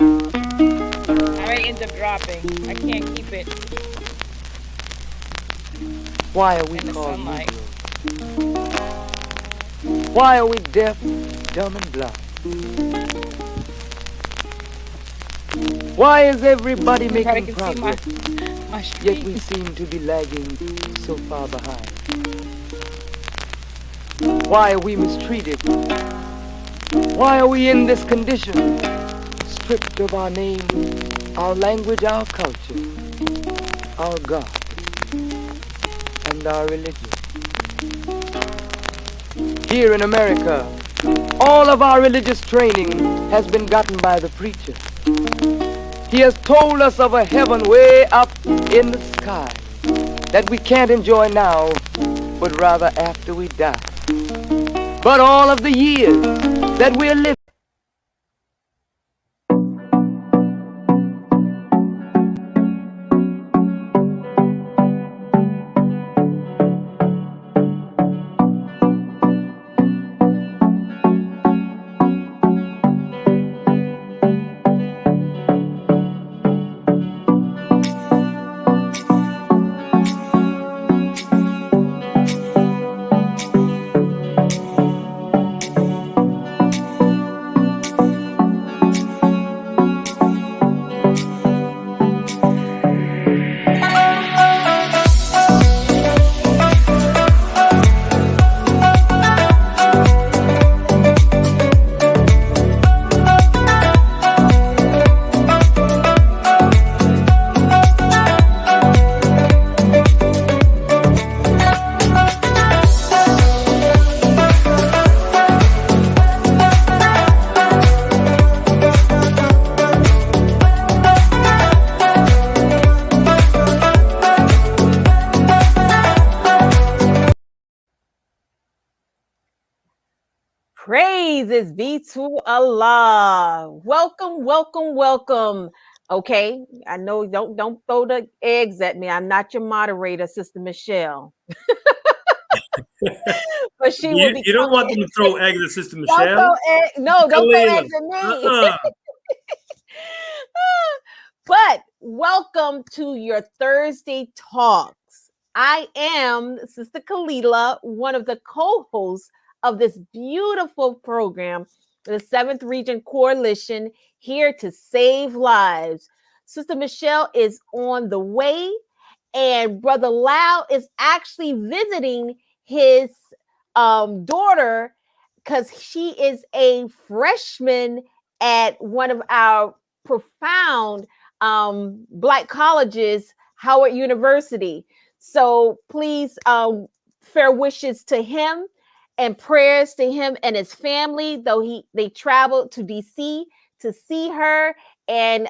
I might end up dropping. I can't keep it Why are we in the called sunlight. Negroes? Why are we deaf, dumb, and blind? Why is everybody Everybody making can see my progress, my yet we street. seem to be lagging so far behind? Why are we mistreated? Why are we in this condition? Stripped of our name, our language, our culture, our God, and our religion. Here in America, all of our religious training has been gotten by the preacher. He has told us of a heaven way up in the sky that we can't enjoy now, but rather after we die. But all of the years that we're living, Praises be to Allah. Welcome, welcome, welcome. Okay, I know don't throw the eggs at me. I'm not your moderator, Sister Michelle, but she will be You don't want coming. them to throw eggs at Sister Don't Michelle. throw eggs. No, don't throw Kalila. eggs at me. Uh-uh. But welcome to your Thursday talks. I am Sister Kalila, one of the co-hosts of this beautiful program, the Seventh Region Coalition, here to save lives. Sister Michelle is on the way, and Brother Lau is actually visiting his daughter because she is a freshman at one of our profound Black colleges, Howard University. So please, fair wishes to him and prayers to him and his family, though they traveled to DC to see her, and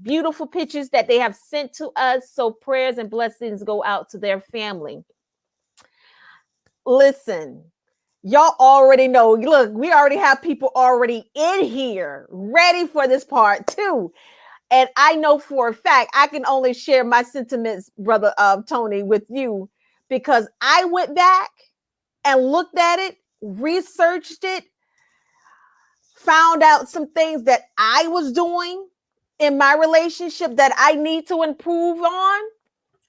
beautiful pictures that they have sent to us. So prayers and blessings go out to their family. Listen, y'all already know. Look, we already have people already in here ready for this part too. And I know for a fact I can only share my sentiments, brother Tony, with you, because I went back and looked at it, researched it, found out some things that I was doing in my relationship that I need to improve on.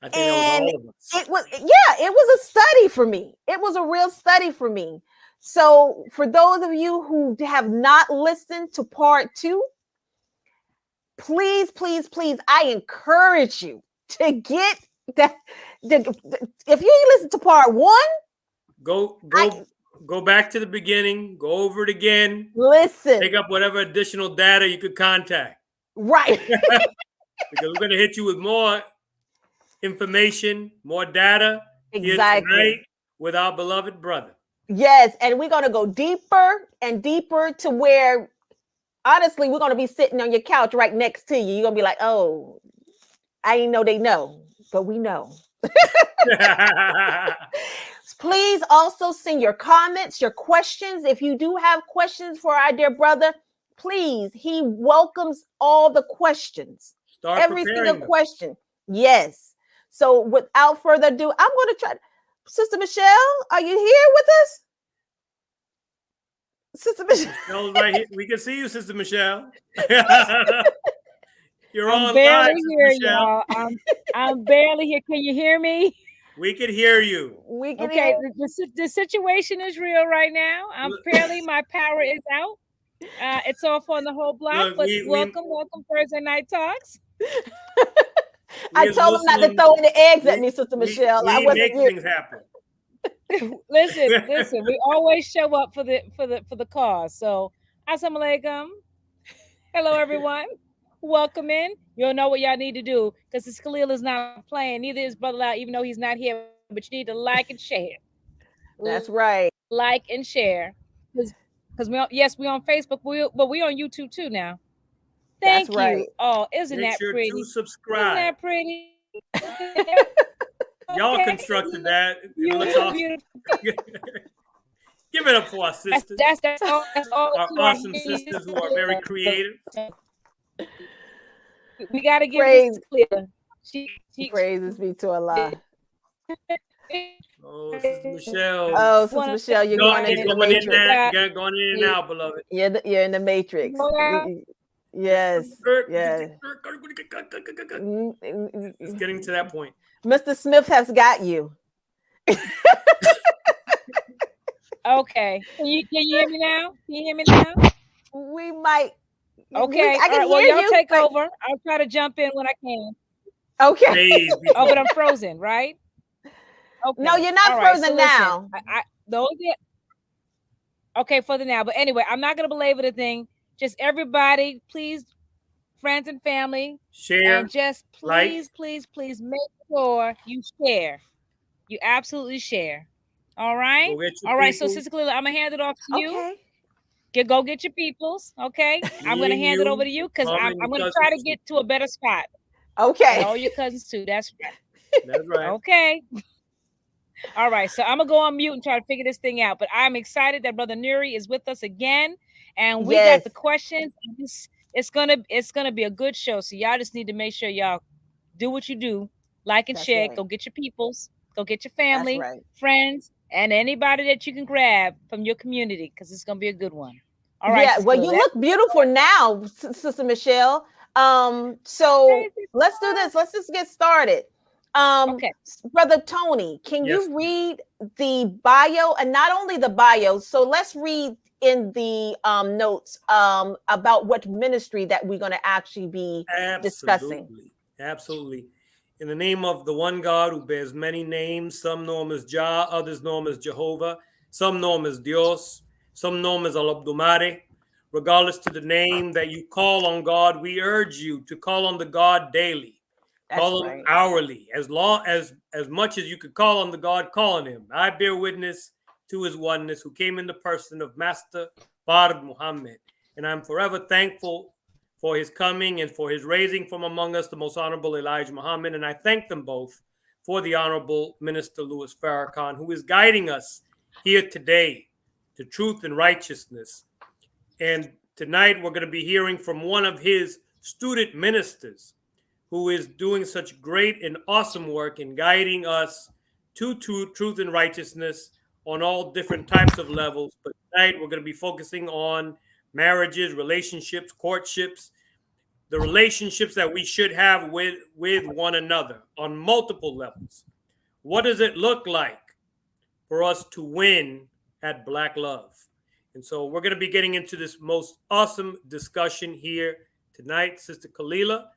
I think that was And all of us. it was a study for me. It was a real study for me. So for those of you who have not listened to part 2, please, please, please, I encourage you to get that. If you listen to part 1, Go back to the beginning. Go over it again. listen. Take up whatever additional data you could contact. Right. Because we're going to hit you with more information, more data here Exactly. tonight with our beloved brother. Yes, and we're going to go deeper and deeper to where, honestly, we're going to be sitting on your couch right next to you. You're going to be like, oh, I didn't know they know, but we know. Please also send your comments, your questions. If you do have questions for our dear brother, please, he welcomes all the questions. Every single question. Yes. So without further ado, I'm going to try. Sister Michelle, are you here with us? Sister Michelle. Michelle's right here. We can see you, Sister Michelle. You're I'm on barely live, Sister here, Michelle. y'all. I'm barely here. Can you hear me? We can hear you. We can Okay, hear. the situation is real right now. Apparently my power is out. It's off on the whole block, Look, but welcome Thursday Night Talks. I told them not to throw any eggs at me, Sister Michelle. I We wasn't make here. things happen. Listen. We always show up for the cause. So, assalamu alaikum. Hello, everyone. Welcome in. You'll know what y'all need to do because this Khalil is not playing. Neither is Brother Lau, even though he's not here. But you need to like and share. That's right. Like and share because we on Facebook, but we on YouTube too now. Thank That's right. you. Oh, isn't Make that sure pretty? to subscribe. Isn't that pretty? Y'all Okay. constructed that. It looks awesome. Give it up for our sisters. That's all. Our awesome sisters who are very creative. We got to give Praise. this clear. She Praises be to Allah. Oh, Sister Michelle. Oh, Sister Michelle, you're going into the matrix. You're going in and out, beloved. You're in the matrix. Yes. Yes. It's getting to that point. Mr. Smith has got you. Okay. Can you hear me now? Can you hear me now? We might. Okay. I can right, well, hear y'all you. take over. I'll try to jump in when I can. Okay. Oh, but I'm frozen, right? Okay. No, you're not frozen now. Okay, for the now. But anyway, I'm not going to belabor the thing. Just everybody, please, friends and family, share. And just please make sure you share. You absolutely share. All right. All right. So, Sister Kalila, I'm gonna hand it off to you. Go get your peoples. Okay. I'm gonna hand it over to you because I'm gonna try to get to a better spot. Okay. And all your cousins too. That's right. That's right. Okay. All right. So I'm gonna go on mute and try to figure this thing out. But I'm excited that Brother Nuri is with us again, and we got the questions. It's gonna be a good show. So y'all just need to make sure y'all do what you do, like and share. Right. Go get your peoples. Go get your family, friends, and anybody that you can grab from your community because it's gonna be a good one. All right. Yeah. Well, you look beautiful now, Sister Michelle. So let's do this. Let's just get started. Okay. Brother Tony, can you read the bio, and not only the bio? So let's read in the notes about what ministry that we're going to actually be discussing. Absolutely. In the name of the one God who bears many names, some know him as Jah, others know him as Jehovah, some know him as Dios, some know him as Al-Abdumare. Regardless to the name that you call on God, we urge you to call on the God daily. Call him hourly, as much as you could call on the God, call on him. I bear witness to his oneness, who came in the person of Master Fard Muhammad. And I'm forever thankful for his coming and for his raising from among us the most honorable Elijah Muhammad. And I thank them both for the honorable Minister Louis Farrakhan, who is guiding us here today to truth and righteousness. And tonight we're going to be hearing from one of his student ministers who is doing such great and awesome work in guiding us to truth and righteousness on all different types of levels. But tonight we're going to be focusing on marriages, relationships, courtships, the relationships that we should have with one another on multiple levels. What does it look like for us to win at Black Love? And so we're going to be getting into this most awesome discussion here tonight, Sister Kalila.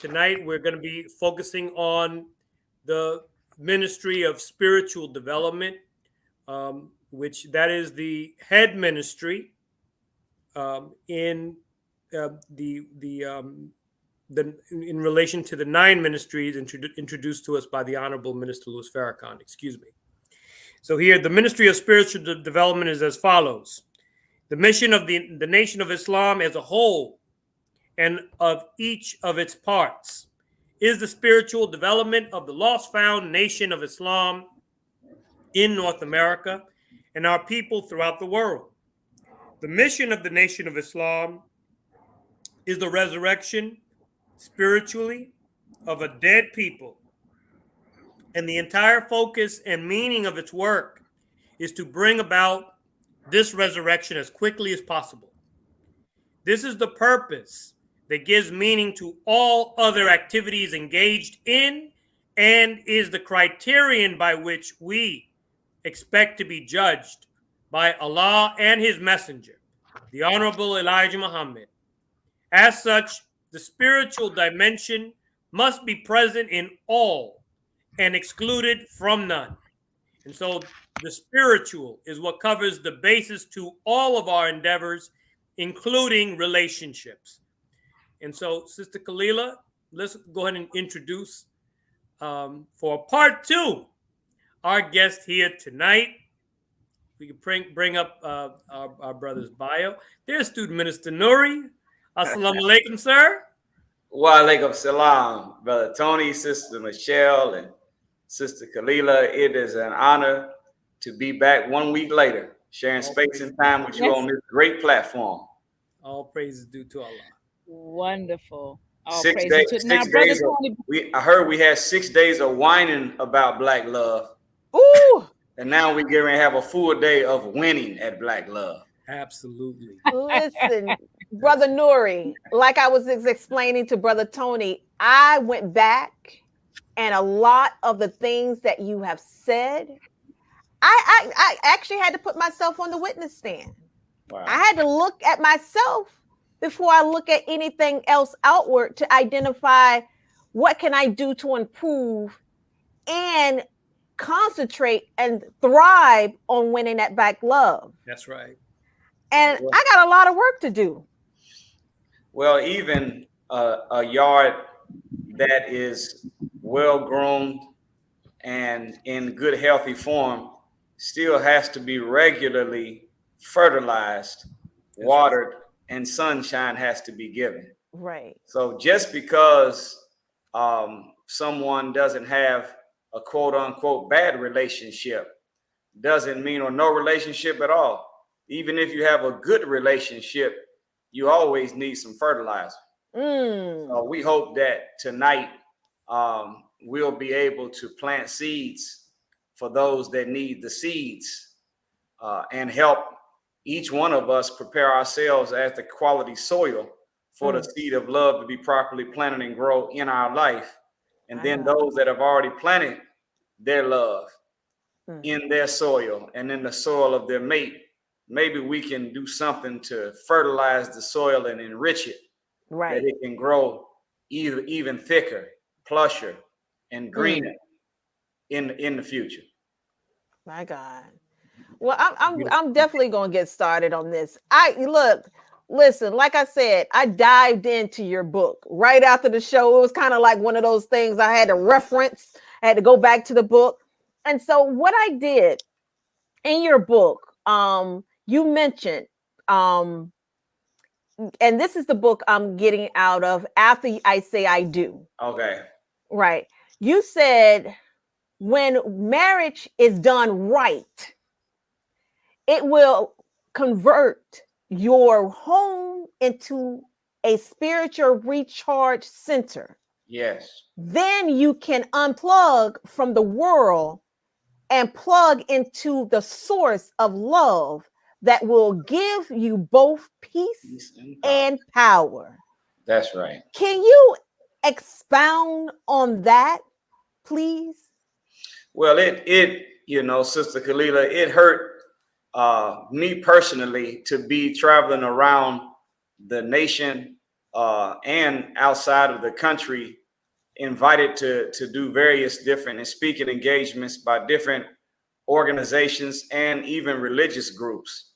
Tonight we're going to be focusing on the Ministry of Spiritual Development, which that is the head ministry in relation to the 9 ministries introduced to us by the Honorable Minister Louis Farrakhan. Excuse me. So here, the Ministry of Spiritual Development is as follows: the mission of the Nation of Islam as a whole and of each of its parts is the spiritual development of the lost found nation of Islam in North America and our people throughout the world. The mission of the Nation of Islam is the resurrection spiritually of a dead people. And the entire focus and meaning of its work is to bring about this resurrection as quickly as possible. This is the purpose that gives meaning to all other activities engaged in and is the criterion by which we expect to be judged by Allah and his messenger, the Honorable Elijah Muhammad. As such, the spiritual dimension must be present in all and excluded from none. And so the spiritual is what covers the basis to all of our endeavors, including relationships. And so, Sister Kalila, let's go ahead and introduce for part 2 our guest here tonight. We can bring up our brother's bio. There's Student Minister Nuri. Assalamu alaikum, sir. Wa alaikum salam, Brother Tony, Sister Michelle, and Sister Kalila. It is an honor to be back 1 week later, sharing space and time with you on this great platform. All praises due to Allah. Wonderful. All 6 praises days. to- Now, 6 Brother days. Tony, I heard we had 6 days of whining about Black love, Ooh, and now we're going to have a full day of winning at Black love. Absolutely. listen, Brother Nuri, like I was explaining to Brother Tony, I went back and a lot of the things that you have said, I actually had to put myself on the witness stand. Wow. I had to look at myself before I look at anything else outward to identify what can I do to improve and concentrate and thrive on winning that back love. That's right. And I got a lot of work to do. Well, even a yard that is well groomed and in good, healthy form still has to be regularly fertilized, watered, and sunshine has to be given. Right. So just because someone doesn't have a quote unquote bad relationship doesn't mean, or no relationship at all. Even if you have a good relationship, you always need some fertilizer. So we hope that tonight we'll be able to plant seeds for those that need the seeds and help each one of us prepare ourselves as the quality soil for the seed of love to be properly planted and grow in our life. And then those that have already planted their love in their soil and in the soil of their mate, maybe we can do something to fertilize the soil and enrich it, Right. that it can grow even thicker, plusher, and greener in the future. My God. Well, I'm definitely gonna get started on this. Listen, like I said, I dived into your book right after the show. It was kind of like one of those things I had to reference, I had to go back to the book. And so what I did in your book, you mentioned, and this is the book I'm getting out of After I Say I Do. Okay. Right. You said when marriage is done right, it will convert your home into a spiritual recharge center. Yes. Then you can unplug from the world and plug into the source of love that will give you both peace and power. That's right. Can you expound on that, please? Well, it Sister Kalila, it hurt me personally to be traveling around the nation and outside of the country, invited to do various different and speaking engagements by different organizations and even religious groups.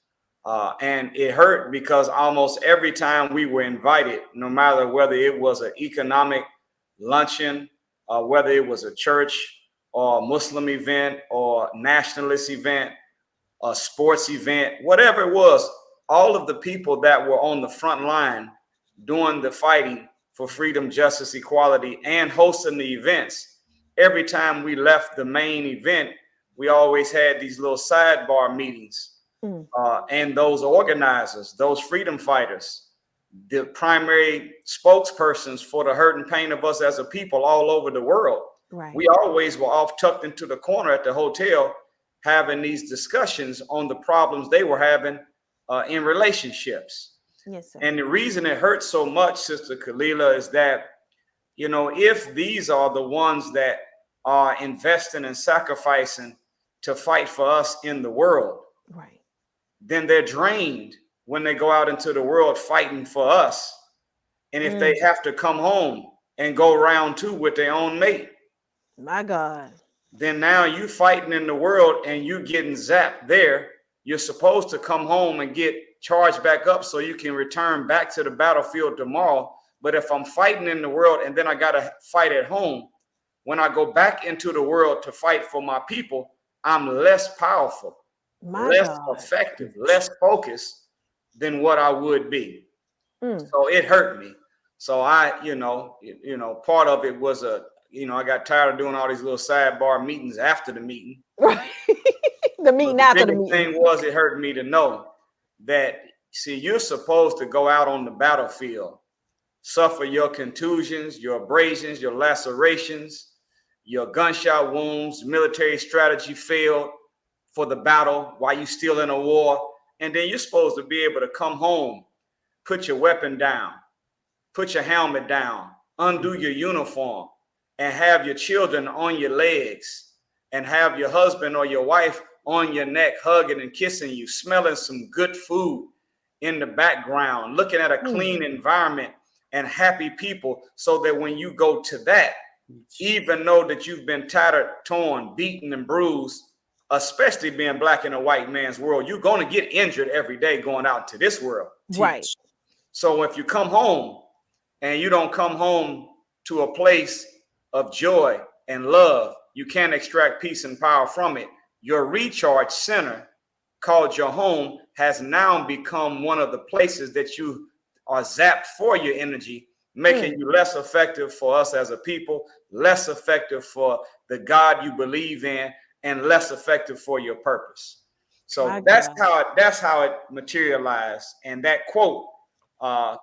And it hurt because almost every time we were invited, no matter whether it was an economic luncheon, whether it was a church or a Muslim event or nationalist event, a sports event, whatever it was, all of the people that were on the front line doing the fighting for freedom, justice, equality, and hosting the events, every time we left the main event, we always had these little sidebar meetings. And those organizers, those freedom fighters, the primary spokespersons for the hurt and pain of us as a people all over the world. Right. We always were off tucked into the corner at the hotel having these discussions on the problems they were having in relationships. Yes, sir. And the reason it hurts so much, Sister Kalila, is that, you know, if these are the ones that are investing and sacrificing to fight for us in the world, Right. then they're drained when they go out into the world fighting for us. And if they have to come home and go round two with their own mate, My God. then now you fighting in the world and you getting zapped there. You're supposed to come home and get charged back up so you can return back to the battlefield tomorrow. But if I'm fighting in the world and then I got to fight at home, when I go back into the world to fight for my people, I'm less powerful, less effective, less focused than what I would be. So it hurt me. So I, part of it was I got tired of doing all these little sidebar meetings after the meeting. Right. The meeting after the meeting. Thing was, it hurt me to know that, see, you're supposed to go out on the battlefield, suffer your contusions, your abrasions, your lacerations, your gunshot wounds, military strategy failed for the battle while you're still in a war. And then you're supposed to be able to come home, put your weapon down, put your helmet down, undo your uniform, and have your children on your legs, and have your husband or your wife on your neck, hugging and kissing you, smelling some good food in the background, looking at a clean environment and happy people, so that when you go to that, even though that you've been tattered, torn, beaten, and bruised, especially being black in a white man's world, you're going to get injured every day going out to this world. Right. So if you come home and you don't come home to a place of joy and love, you can't extract peace and power from it. Your recharge center, called your home, has now become one of the places that you are zapped for your energy, making you less effective for us as a people, less effective for the God you believe in, and less effective for your purpose. So that's how it materialized. And that quote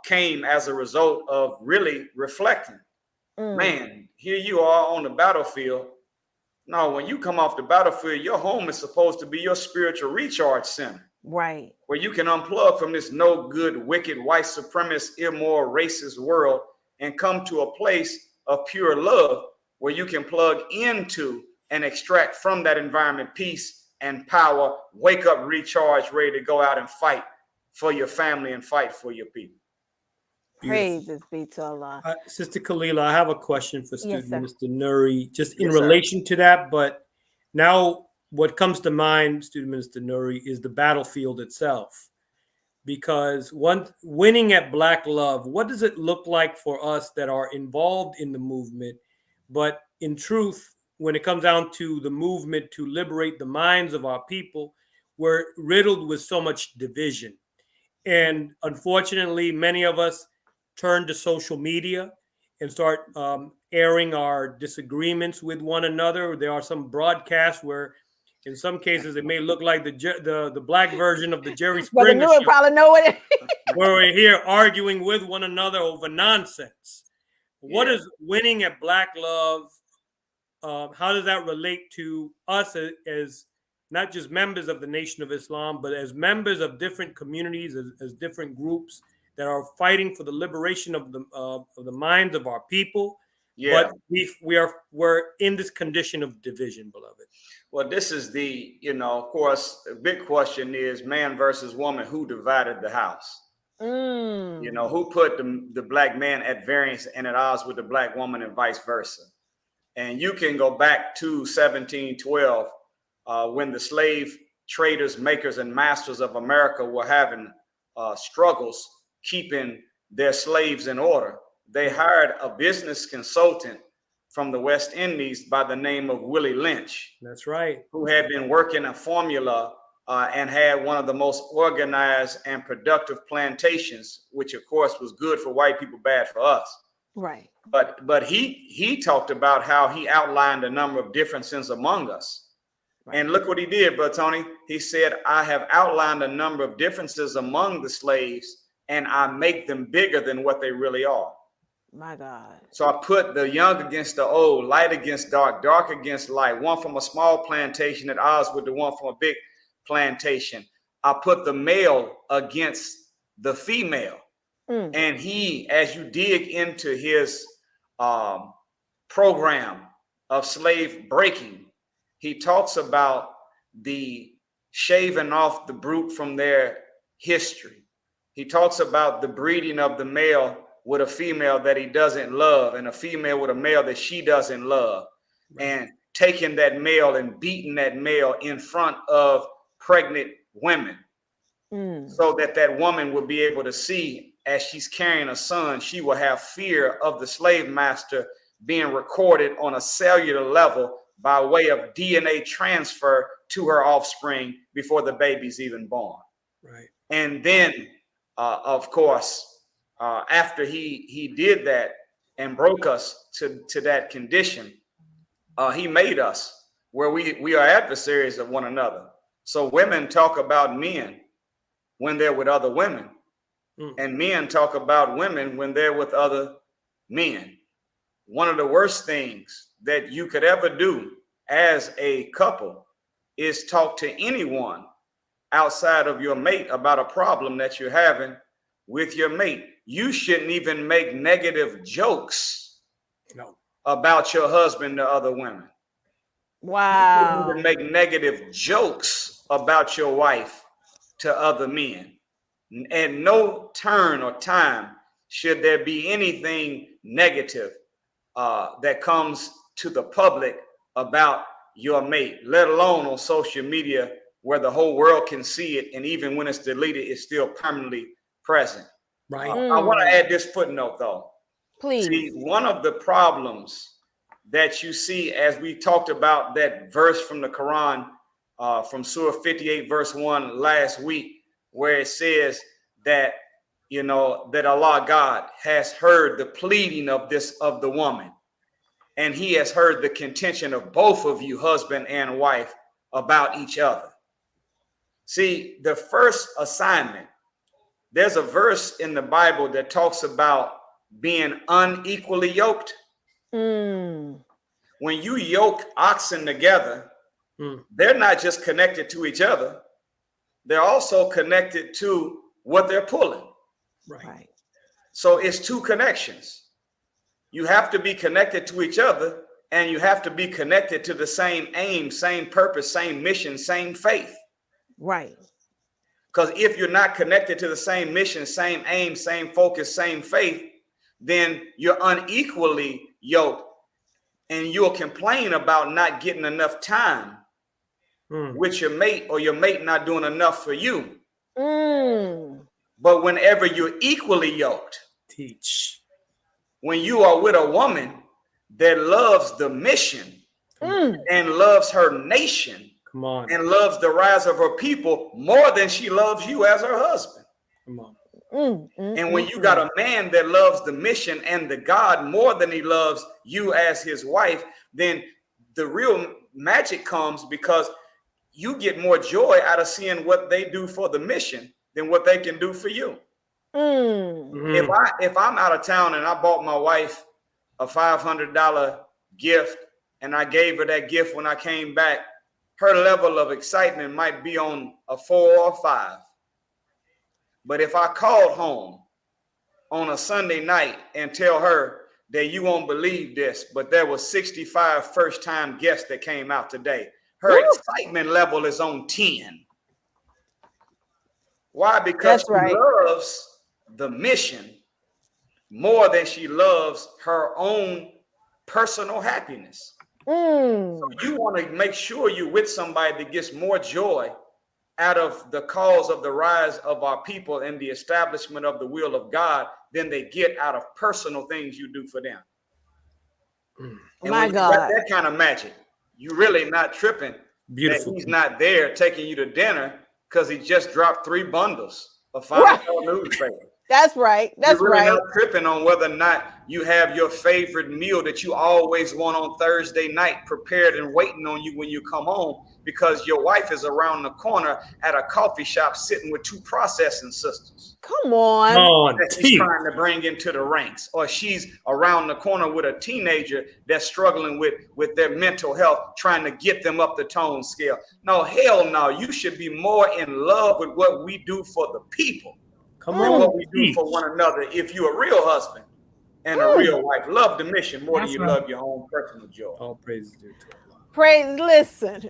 came as a result of really reflecting. Man, here you are on the battlefield. No, when you come off the battlefield, your home is supposed to be your spiritual recharge center. Right. Where you can unplug from this no good, wicked, white supremacist, immoral, racist world and come to a place of pure love where you can plug into and extract from that environment peace and power, wake up, recharge, ready to go out and fight for your family and fight for your people. Praises be to Allah. Sister Kalila, I have a question for student Mr. Nuri, just in Yes, relation to that. But now what comes to mind, student Minister Nuri, is the battlefield itself. Because winning at Black Love, what does it look like for us that are involved in the movement? But in truth, when it comes down to the movement to liberate the minds of our people, we're riddled with so much division. And unfortunately, many of us turn to social media and start airing our disagreements with one another. There are some broadcasts where, in some cases, it may look like the black version of the Jerry Springer show, probably know it. where we're here arguing with one another over nonsense. What is winning at Black Love? How does that relate to us as not just members of the Nation of Islam, but as members of different communities, as different groups that are fighting for the liberation of the minds of our people? But we're in this condition of division, beloved. Well, this is of course, the big question is man versus woman. Who divided the house? Who put the black man at variance and at odds with the black woman and vice versa? And you can go back to 1712 when the slave traders, makers, and masters of America were having struggles keeping their slaves in order. They hired a business consultant from the West Indies by the name of Willie Lynch. That's right. Who had been working a formula and had one of the most organized and productive plantations, which of course was good for white people, bad for us. Right. But he talked about how he outlined a number of differences among us. Right. And look what he did, Brother Tony. He said, I have outlined a number of differences among the slaves, and I make them bigger than what they really are. My God. So I put the young against the old, light against dark, dark against light, one from a small plantation at odds with the one from a big plantation. I put the male against the female. And he, as you dig into his program of slave breaking, he talks about the shaving off the brute from their history. He talks about the breeding of the male with a female that he doesn't love, and a female with a male that she doesn't love, and taking that male and beating that male in front of pregnant women, so that that woman will be able to see, as she's carrying a son, she will have fear of the slave master being recorded on a cellular level by way of DNA transfer to her offspring before the baby's even born. Right. And then, of course, after he did that and broke us to that condition, he made us where we are adversaries of one another. So women talk about men when they're with other women, and men talk about women when they're with other men. One of the worst things that you could ever do as a couple is talk to anyone outside of your mate about a problem that you're having with your mate. You shouldn't even make negative jokes about your husband to other women. Wow. You shouldn't even make negative jokes about your wife to other men. At no turn or time should there be anything negative that comes to the public about your mate, let alone on social media where the whole world can see it, and even when it's deleted, it's still permanently present. Right. I want to add this footnote, though. Please. See, one of the problems that you see, as we talked about that verse from the Quran, from Surah 58, verse 1 last week, where it says that, you know, that Allah God has heard the pleading of the woman, and he has heard the contention of both of you, husband and wife, about each other. See, the first assignment, there's a verse in the Bible that talks about being unequally yoked. When you yoke oxen together, they're not just connected to each other, they're also connected to what they're pulling. Right. So it's two connections. You have to be connected to each other, and you have to be connected to the same aim, same purpose, same mission, same faith. Right. Because if you're not connected to the same mission, same aim, same focus, same faith, then you're unequally yoked, and you'll complain about not getting enough time with your mate, or your mate not doing enough for you. But whenever you're equally yoked, when you are with a woman that loves the mission and loves her nation, and loves the rise of her people more than she loves you as her husband. And when you got a man that loves the mission and the God more than he loves you as his wife, then the real magic comes, because you get more joy out of seeing what they do for the mission than what they can do for you. If I'm out of town and I bought my wife a $500 gift and I gave her that gift when I came back, her level of excitement might be on a 4 or 5. But if I called home on a Sunday night and tell her that you won't believe this, but there were 65 first-time guests that came out today, her excitement level is on 10. Why? Because she loves the mission more than she loves her own personal happiness. So you want to make sure you're with somebody that gets more joy out of the cause of the rise of our people and the establishment of the will of God than they get out of personal things you do for them. And my when God, you got that kind of magic, you really not tripping. Beautiful. That he's not there taking you to dinner because he just dropped 3 bundles of $5 newspaper. That's right. That's You're really right. not tripping on whether or not you have your favorite meal that you always want on Thursday night prepared and waiting on you when you come home. because your wife is around the corner at a coffee shop sitting with 2 processing sisters. Come on. On, She's trying to bring into the ranks, or she's around the corner with a teenager that's struggling with their mental health, trying to get them up the tone scale. No, hell no. You should be more in love with what we do for the people Come than on, what we do for one another. If you're a real husband and a real wife, love the mission more than you love your own personal joy. All praises due to Praise, listen.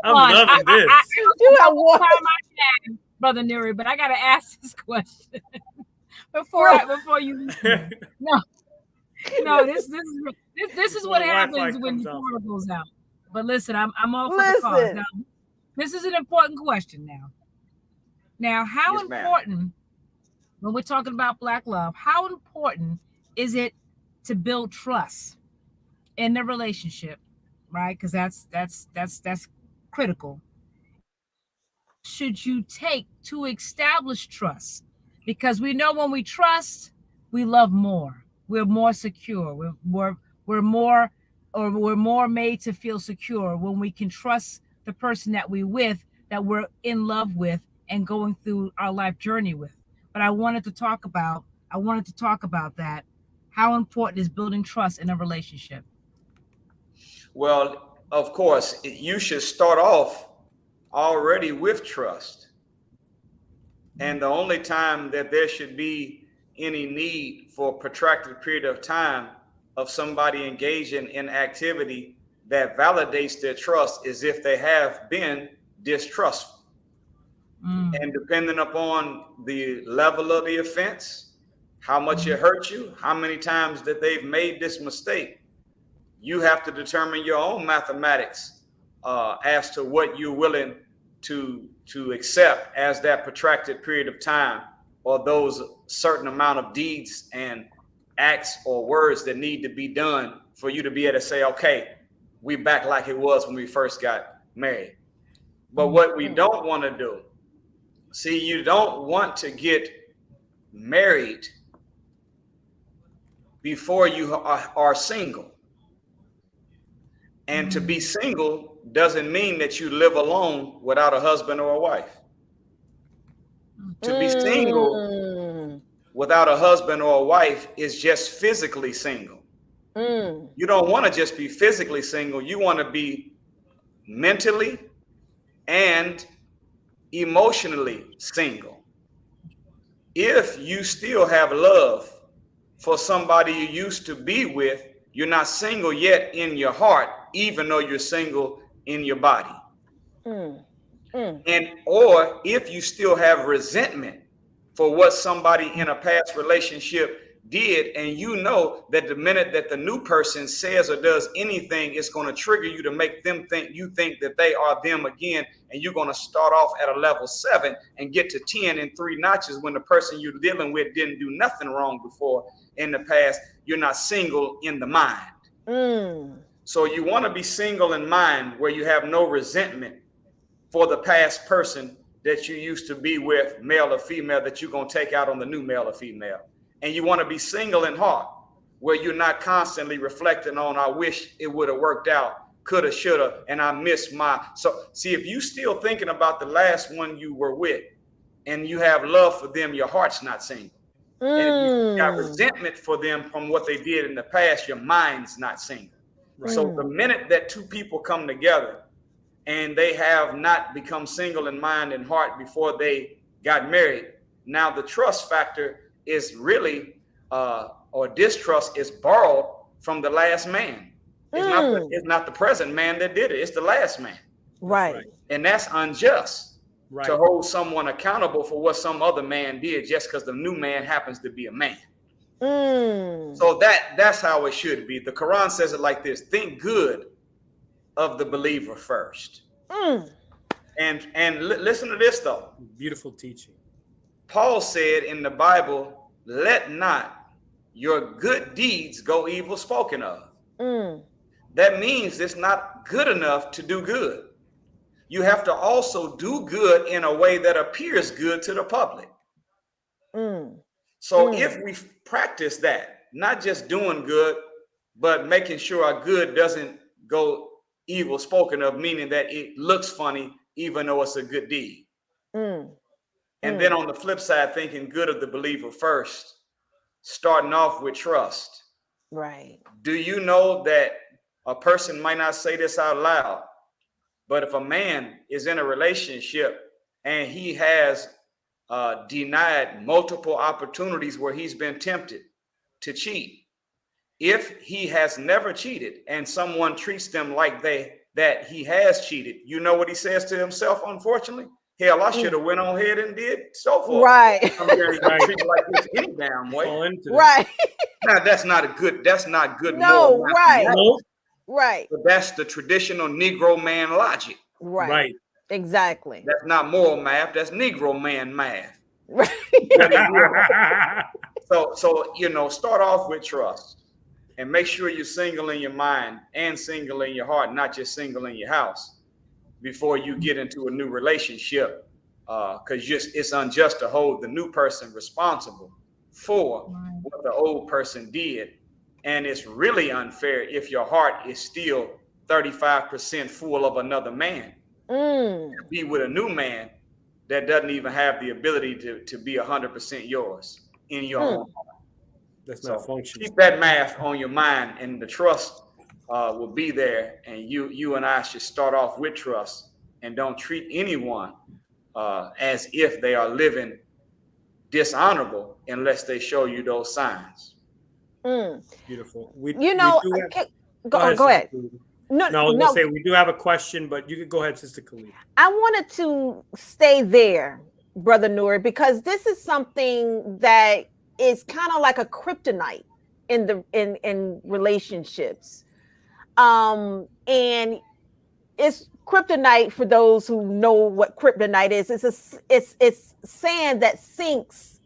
I'm loving this. You have one. Brother Nuri, but I gotta ask this question before you. No, this is what happens when the camera goes out. But listen, I'm all for the cause. Now, this is an important question now. Now, how important, when we're talking about Black love, how important is it to build trust in the relationship, right? Because that's critical. Should you take to establish trust? Because we know when we trust, we love more. We're more secure. We're more made to feel secure when we can trust the person that we're in love with and going through our life journey with. But I wanted to talk about that. How important is building trust in a relationship? Well, of course, you should start off already with trust. And the only time that there should be any need for a protracted period of time of somebody engaging in activity that validates their trust is if they have been distrustful. And depending upon the level of the offense, how much it hurt you, how many times that they've made this mistake, you have to determine your own mathematics as to what you're willing to accept as that protracted period of time, or those certain amount of deeds and acts or words that need to be done for you to be able to say, okay, we back like it was when we first got married. But what we don't want to do, see, you don't want to get married before you are single. And to be single doesn't mean that you live alone without a husband or a wife. To be single without a husband or a wife is just physically single. You don't want to just be physically single. You want to be mentally and emotionally single. If you still have love for somebody you used to be with, you're not single yet in your heart, even though you're single in your body. And or if you still have resentment for what somebody in a past relationship did, and you know that the minute that the new person says or does anything, it's going to trigger you to make them think that they are them again, and you're going to start off at a level 7 and get to 10 in 3 notches when the person you're dealing with didn't do nothing wrong before in the past. You're not single in the mind. So you want to be single in mind, where you have no resentment for the past person that you used to be with, male or female, that you're going to take out on the new male or female. And you want to be single in heart, where you're not constantly reflecting on, I wish it would have worked out, coulda, shoulda, and I missed my. So see, if you still thinking about the last one you were with and you have love for them, your heart's not single. And if you got resentment for them from what they did in the past, your mind's not single. So the minute that 2 people come together and they have not become single in mind and heart before they got married, now the trust factor is really, or distrust is borrowed from the last man. It's not the present man that did it. It's the last man. Right. And that's unjust to hold someone accountable for what some other man did just because the new man happens to be a man. So that's how it should be. The Quran says it like this: think good of the believer first. And listen to this though. Beautiful teaching. Paul said in the Bible, let not your good deeds go evil spoken of. That means it's not good enough to do good. You have to also do good in a way that appears good to the public. So if we practice that, not just doing good, but making sure our good doesn't go evil spoken of, meaning that it looks funny even though it's a good deed. And then on the flip side, thinking good of the believer first, starting off with trust. Right. Do you know that a person might not say this out loud, but if a man is in a relationship and he has denied multiple opportunities where he's been tempted to cheat, if he has never cheated and someone treats them like that he has cheated, you know what he says to himself, unfortunately? Hell, I should have went on ahead and did so forth. Right. I'm very treated like this any damn way. Right. Now that's not good. No, moral right. No. Right. But that's the traditional Negro man logic. Right. Exactly. That's not moral math. That's Negro man math. Right. So you know, start off with trust, and make sure you're single in your mind and single in your heart, not just single in your house, before you get into a new relationship. Because it's unjust to hold the new person responsible for what the old person did. And it's really unfair if your heart is still 35% full of another man. Be with a new man that doesn't even have the ability to be 100% yours in your own heart. That's not functioning. Keep that math on your mind, and the trust will be there. And you and I should start off with trust, and don't treat anyone as if they are living dishonorable unless they show you those signs. Beautiful. Go ahead. No, I was gonna say we do have a question, but you can go ahead, Sister Khalila. I wanted to stay there, Brother Nuri, because this is something that is kind of like a kryptonite in relationships. And it's kryptonite, for those who know what kryptonite is. It's sand that sinks.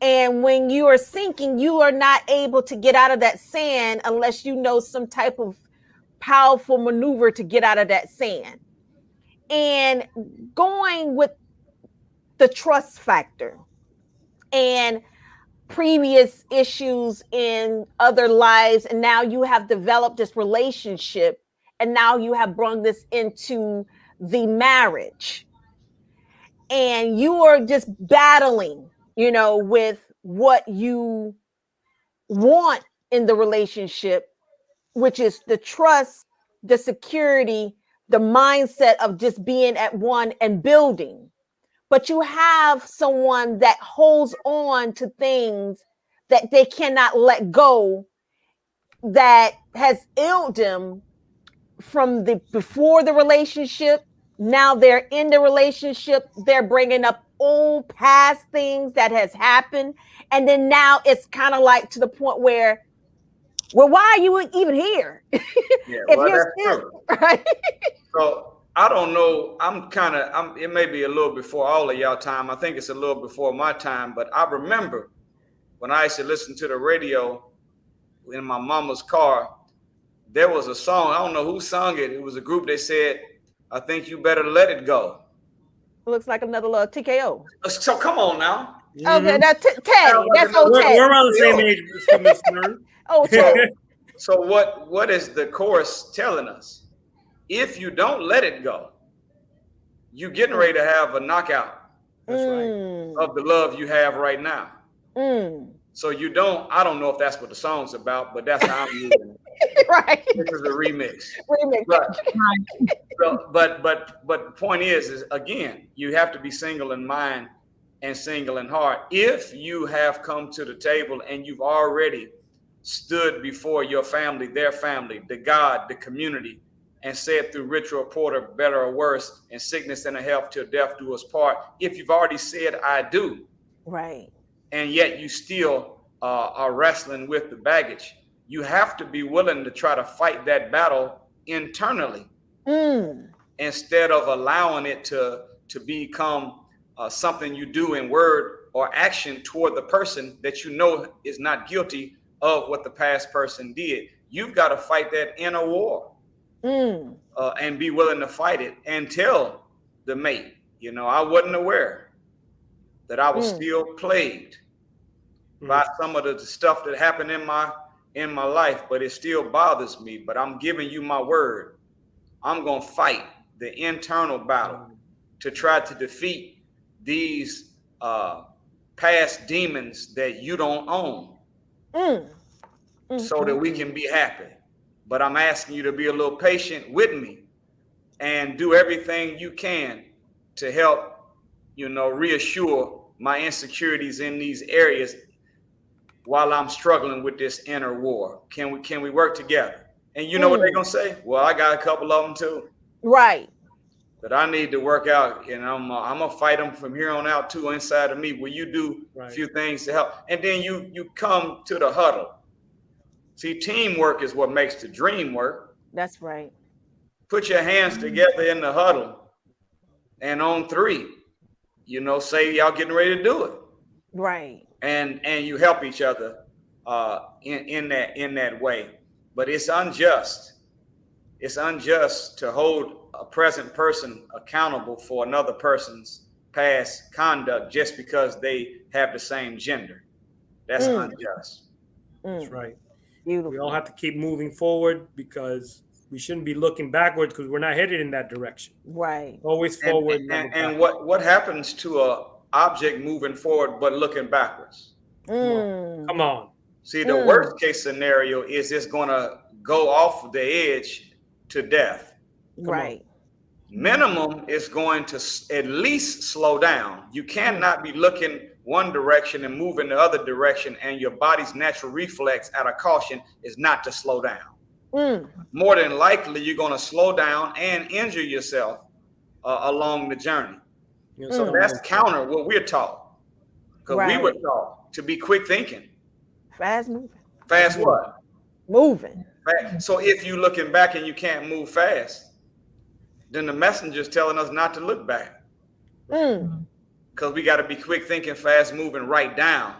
And when you are sinking, you are not able to get out of that sand unless you know some type of powerful maneuver to get out of that sand. And going with the trust factor and previous issues in other lives, and now you have developed this relationship, and now you have brought this into the marriage, and you are just battling, with what you want in the relationship, which is the trust, the security, the mindset of just being at one and building. But you have someone that holds on to things that they cannot let go, that has ailed them from before the relationship. Now they're in the relationship, they're bringing up old past things that has happened. And then now it's kind of like to the point where, well, why are you even here? Yeah, that's true. Right? So I don't know. It may be a little before all of y'all time. I think it's a little before my time, but I remember when I used to listen to the radio in my mama's car, there was a song. I don't know who sung it. It was a group that said, "I think you better let it go." Looks like another little TKO. So come on now. Okay, that's Teddy. That's old Teddy. We're around the same age, Mr. Nerd. Oh, Teddy. So what is the chorus telling us? If you don't let it go, you're getting ready to have a knockout. That's right. Of the love you have right now. So I don't know if that's what the song's about, but that's how I'm using it. Right. This is a remix. But the point is again, you have to be single in mind and single in heart. If you have come to the table and you've already stood before your family, their family, the God, the community, and said through rich or poor, better or worse, in sickness and in health till death do us part. If you've already said, I do. Right. And yet you still are wrestling with the baggage, you have to be willing to try to fight that battle internally instead of allowing it to become something you do in word or action toward the person that you know is not guilty of what the past person did. You've got to fight that inner war and be willing to fight it and tell the mate, I wasn't aware that I was still plagued by some of the stuff that happened in my in my life, but it still bothers me. But I'm giving you my word. I'm going to fight the internal battle to try to defeat these past demons that you don't own, so that we can be happy. But I'm asking you to be a little patient with me and do everything you can to help, reassure my insecurities in these areas while I'm struggling with this inner war. Can we work together? And you know what they're gonna say? Well, I got a couple of them too. Right. That I need to work out, and I'm gonna fight them from here on out too, inside of me. Will you do a few things to help? And then you come to the huddle. See, teamwork is what makes the dream work. That's right. Put your hands together in the huddle, and on 3, say y'all getting ready to do it. Right. And you help each other in that way. But it's unjust. It's unjust to hold a present person accountable for another person's past conduct just because they have the same gender. That's unjust. That's right. Beautiful. We all have to keep moving forward because we shouldn't be looking backwards because we're not headed in that direction. Right. Always forward. And what happens to a object moving forward but looking backwards? Come on. See, the worst case scenario is it's going to go off the edge to death. Right. Minimum is going to at least slow down. You cannot be looking one direction and move in the other direction, and your body's natural reflex out of caution is not to slow down. More than likely, you're going to slow down and injure yourself along the journey. So that's counter what we're taught. Because we were taught to be quick thinking. Fast moving. Fast what? Moving. Fast. So if you're looking back and you can't move fast, then the messenger's telling us not to look back. Because we got to be quick thinking, fast moving, right down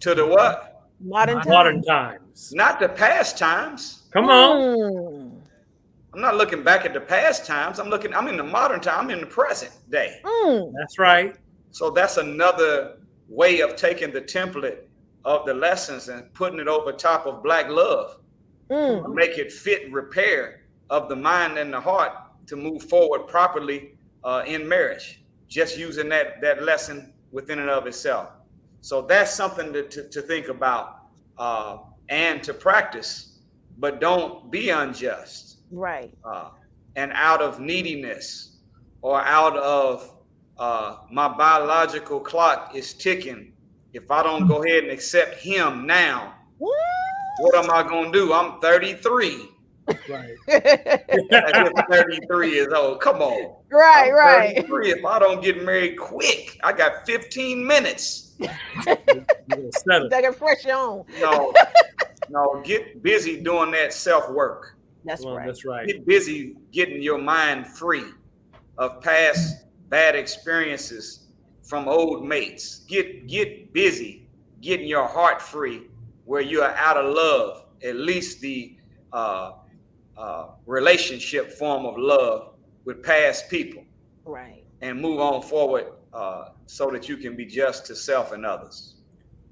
to the what? Modern times. Not the past times. Come on. I'm not looking back at the past times. I'm in the modern time. I'm in the present day. That's right. So that's another way of taking the template of the lessons and putting it over top of Black love. Make it fit repair of the mind and the heart to move forward properly in marriage. Just using that lesson within and of itself. So that's something to think about and to practice, but don't be unjust. Right. And out of neediness or out of my biological clock is ticking. If I don't go ahead and accept him now, what am I going to do? I'm 33. Right. If 33 years old. Come on. Right. 33. If I don't get married quick, I got 15 minutes. Take it fresh on. No, get busy doing that self-work. That's right. That's right. Get busy getting your mind free of past bad experiences from old mates. Get busy getting your heart free where you are out of love, at least the relationship form of love with past people. Right. And move on forward so that you can be just to self and others.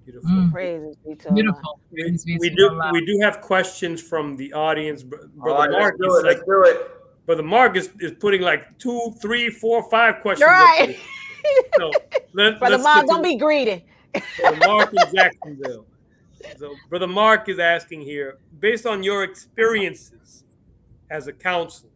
Beautiful. Praises be to Beautiful. We do have questions from the audience. Brother Mark, let's do it. Brother Mark is putting like 2, 3, 4, 5 questions. Right. So Brother Mark, don't be greedy. Brother Mark in Jacksonville. So Brother Mark is asking here, based on your experiences as a counselor,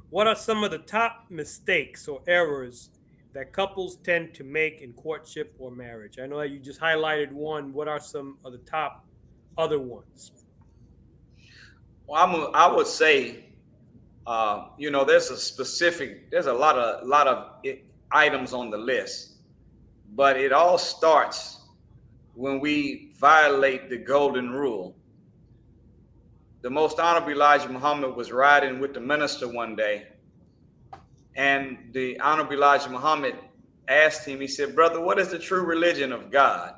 what are some of the top mistakes or errors that couples tend to make in courtship or marriage? I know that you just highlighted one. What are some of the top other ones? Well, I would say, there's a lot of items on the list, but it all starts when we violate the golden rule. The Most Honorable Elijah Muhammad was riding with the minister one day, and the Honorable Elijah Muhammad asked him, he said, "Brother, what is the true religion of God?"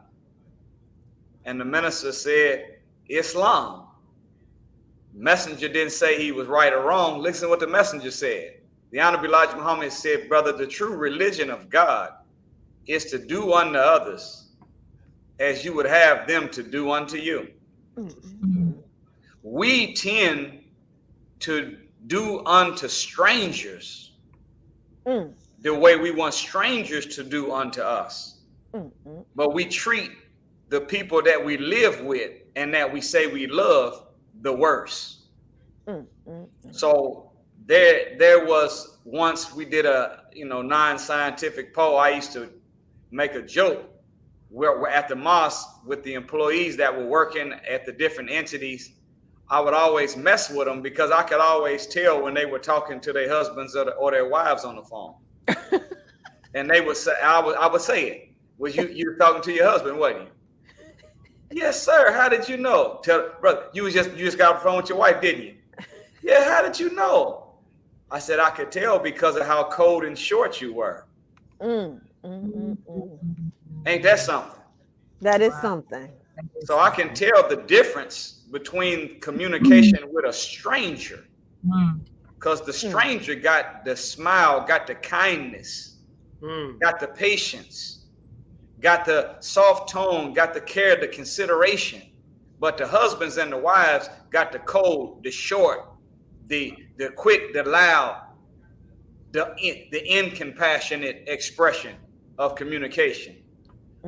And the minister said, "Islam." Messenger didn't say he was right or wrong. Listen to what the messenger said. The Honorable Elijah Muhammad said, "Brother, the true religion of God is to do unto others as you would have them to do unto you. We tend to do unto strangers the way we want strangers to do unto us. But we treat the people that we live with and that we say we love the worst. So there was once we did a non-scientific poll. I used to make a joke where we're at the mosque with the employees that were working at the different entities. I would always mess with them because I could always tell when they were talking to their husbands or their wives on the phone. And they would say, I would say it. Was you were talking to your husband, wasn't you? Yes, sir. How did you know? Brother, you just got off the phone with your wife, didn't you? Yeah, how did you know? I said, I could tell because of how cold and short you were. Ain't that something? That is something. So I can tell the difference between communication with a stranger, because the stranger got the smile, got the kindness, got the patience, got the soft tone, got the care, the consideration. But the husbands and the wives got the cold, the short, the quick, the loud, the incompassionate expression of communication.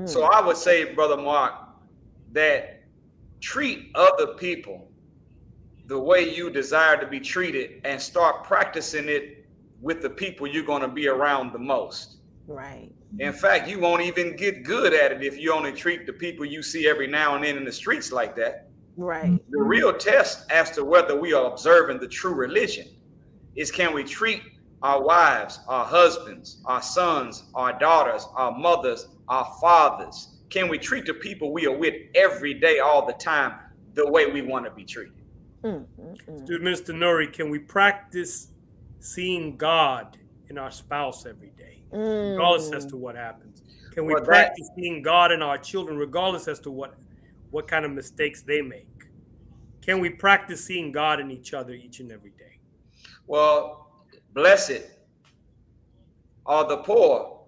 So I would say, Brother Mark, that treat other people the way you desire to be treated and start practicing it with the people you're going to be around the most. Right. In fact, you won't even get good at it if you only treat the people you see every now and then in the streets like that. Right. The real test as to whether we are observing the true religion is, can we treat our wives, our husbands, our sons, our daughters, our mothers, our fathers? Can we treat the people we are with every day, all the time, the way we want to be treated? Student Minister Nuri, can we practice seeing God in our spouse every day, regardless as to what happens? Can we practice seeing God in our children, regardless as to what kind of mistakes they make? Can we practice seeing God in each other each and every day? Well, blessed are the poor,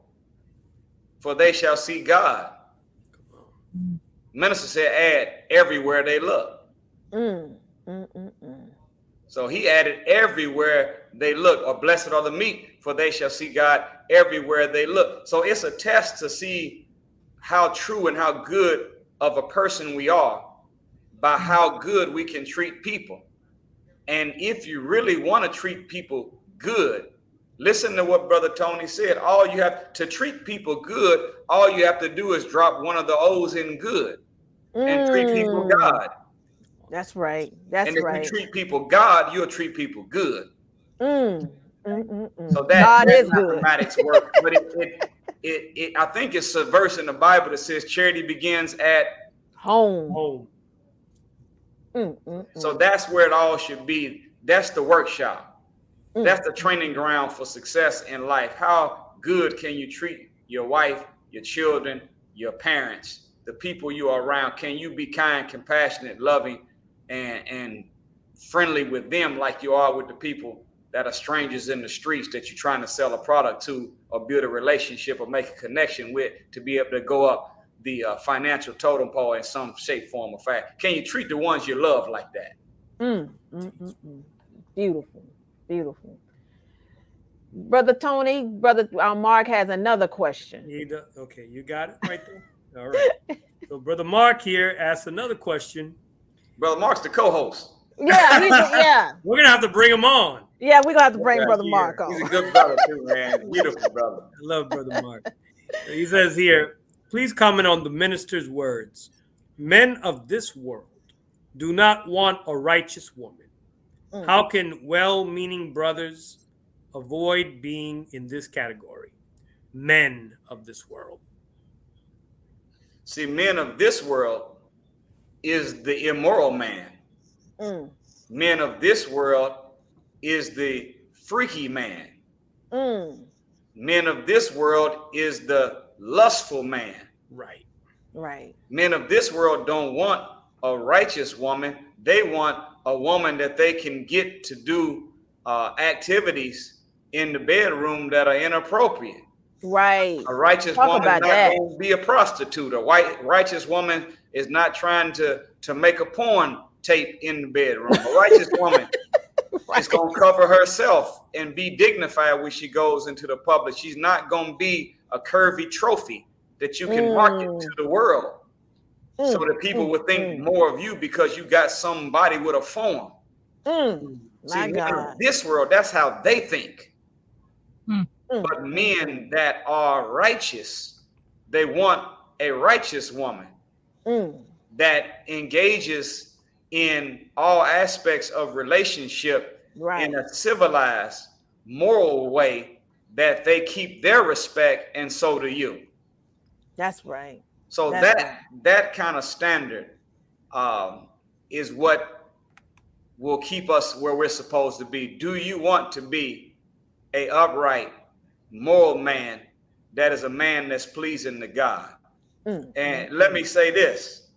for they shall see God. Minister said, add everywhere they look. So he added everywhere they look, or blessed are the meek, for they shall see God everywhere they look. So it's a test to see how true and how good of a person we are by how good we can treat people. And if you really want to treat people good, listen to what Brother Tony said. All you have to treat people good, all you have to do is drop one of the O's in good and treat people God. That's right. That's and if right. you treat people God, you'll treat people good. So God that is mathematics good. work, but it I think it's a verse in the Bible that says charity begins at home. So that's where it all should be. That's the workshop. That's the training ground for success in life. How good can you treat your wife, your children, your parents, the people you are around? Can you be kind, compassionate, loving, and friendly with them like you are with the people that are strangers in the streets that you're trying to sell a product to or build a relationship or make a connection with to be able to go up the financial totem pole in some shape, form, or fact? Can you treat the ones you love like that? Beautiful. Beautiful. Brother Tony, Brother Mark has another question. Okay, you got it right there. All right. So Brother Mark here asks another question. Brother Mark's the co-host. Yeah, We're gonna have to bring him on. Yeah, we're gonna have to bring Brother Mark on. He's a good brother too, man. Beautiful brother. I love Brother Mark. He says here, please comment on the minister's words. Men of this world do not want a righteous woman. How can well-meaning brothers avoid being in this category? Men of this world. See, men of this world is the immoral man. Men of this world is the freaky man. Men of this world is the lustful man. Right. Men of this world don't want a righteous woman. They want a woman that they can get to do activities in the bedroom that are inappropriate. Right. A righteous Talk woman is about not that. going to be a prostitute. A righteous woman is not trying to make a porn tape in the bedroom. A righteous woman is going to cover herself and be dignified when she goes into the public. She's not going to be a curvy trophy that you can market to the world so that people would think more of you because you got somebody with a form. See, men of this world, that's how they think. But men that are righteous, they want a righteous woman that engages in all aspects of relationship in a civilized, moral way that they keep their respect, and so do you. That's right. So that kind of standard is what will keep us where we're supposed to be. Do you want to be a upright, moral man that is a man that's pleasing to God? And let me say this.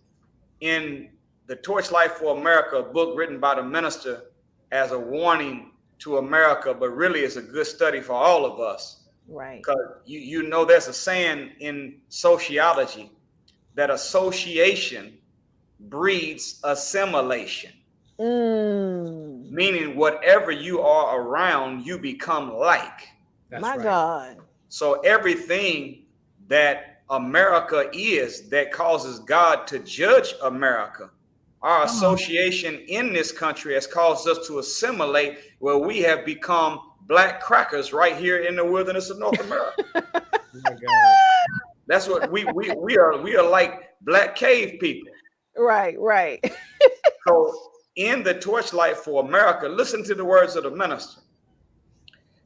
In the Torchlight for America, a book written by the minister as a warning to America, but really it's a good study for all of us. Right. Because you know there's a saying in sociology that association breeds assimilation. Meaning whatever you are around, you become like. That's My right. God. So everything that America is that causes God to judge America, our association in this country has caused us to assimilate where we have become black crackers right here in the wilderness of North America. Oh my God. That's what we are like black cave people. Right. So in the Torchlight for America, listen to the words of the minister.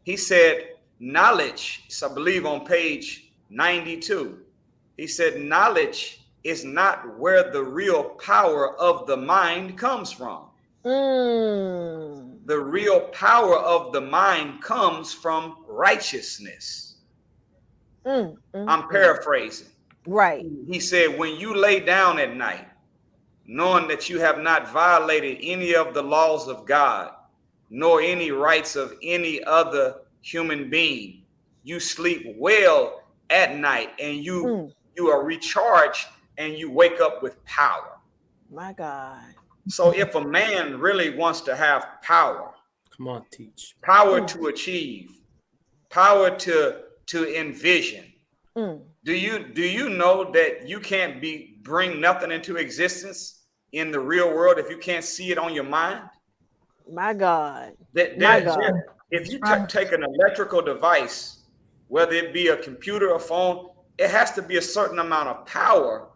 He said, knowledge, I believe on page 92, he said, knowledge is not where the real power of the mind comes from. The real power of the mind comes from righteousness. I'm paraphrasing. Right. He said, when you lay down at night, knowing that you have not violated any of the laws of God, nor any rights of any other human being, you sleep well at night, and you are recharged, and you wake up with power. My God. So if a man really wants to have power, Come on, teach. power to achieve, power to envision, do you know that you can't bring nothing into existence in the real world if you can't see it on your mind? My God. If you take an electrical device, whether it be a computer or phone, it has to be a certain amount of power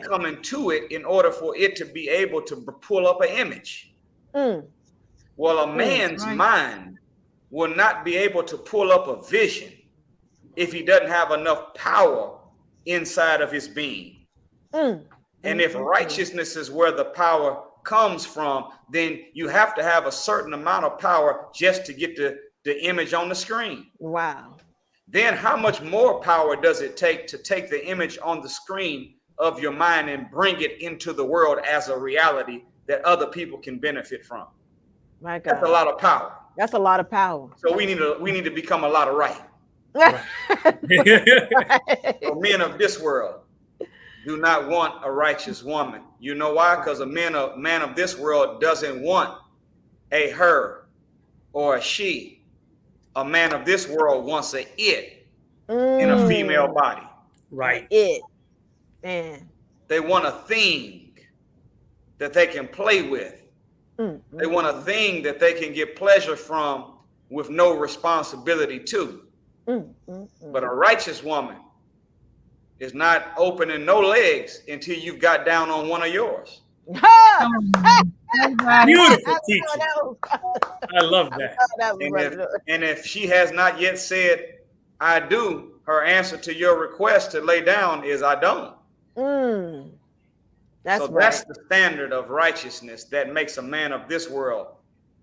coming to it in order for it to be able to pull up an image. Well, a man's mind will not be able to pull up a vision if he doesn't have enough power inside of his being. And if righteousness is where the power comes from, then you have to have a certain amount of power just to get the image on the screen. Wow. Then how much more power does it take to take the image on the screen of your mind and bring it into the world as a reality that other people can benefit from? My God. That's a lot of power. That's a lot of power. So we need to become a lot of right. So men of this world do not want a righteous woman. You know why? Because a man of this world doesn't want a her or a she. A man of this world wants a it in a female body. Right. It. Man. They want a thing that they can play with. They want a thing that they can get pleasure from with no responsibility to. But a righteous woman is not opening no legs until you've got down on one of yours. Beautiful teaching. I love that. And if she has not yet said, I do, her answer to your request to lay down is, I don't. That's the standard of righteousness that makes a man of this world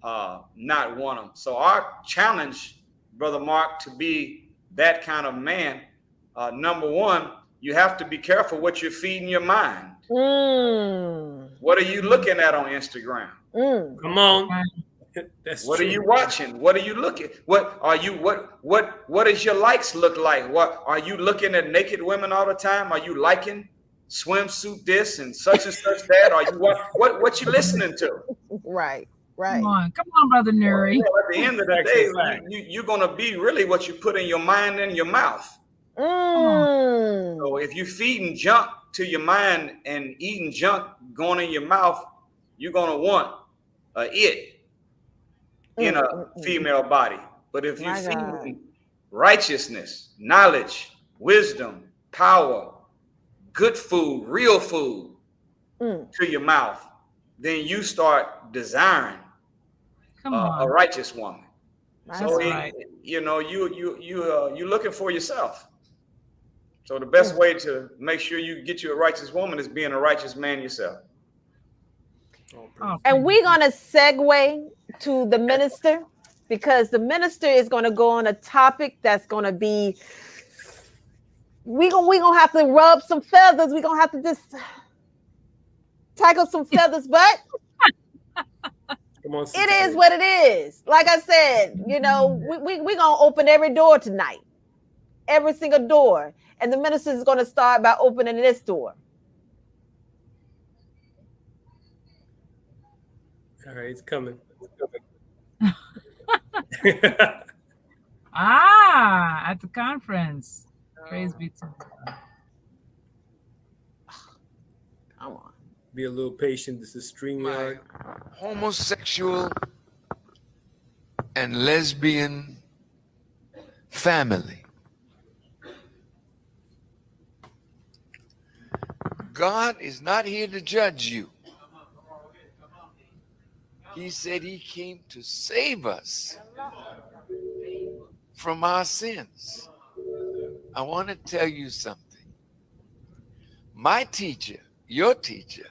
not want them. So our challenge, Brother Mark, to be that kind of man, number one, you have to be careful what you're feeding your mind. What are you looking at on Instagram? Come on. What are you watching? What are you looking? What are you? What does your likes look like? What are you looking at? Naked women all the time? Are you liking swimsuit this and such that? Are you what you listening to? Right. Right. Come on, Brother Nuri. Well, at the end of the day, you're gonna be really what you put in your mind and your mouth. So if you're feeding junk to your mind and eating junk going in your mouth, you're gonna want it in a female body. But if you feed righteousness, knowledge, wisdom, power, good food, real food to your mouth, then you start desiring a righteous woman. So you know, you're looking for yourself. So the best way to make sure you get you a righteous woman is being a righteous man yourself. And we're going to segue to the minister, because the minister is going to go on a topic that's going to be, we're going to have to rub some feathers. We're going to have to just tackle some feathers, but it is what it is. Like I said, you know, we're going to open every door tonight, every single door. And the minister is going to start by opening this door. All right, it's coming. At the conference. Praise be to God. Come on. Be a little patient. This is StreamYard. Homosexual and lesbian family. God is not here to judge you. He said he came to save us from our sins. I want to tell you something. My teacher, your teacher,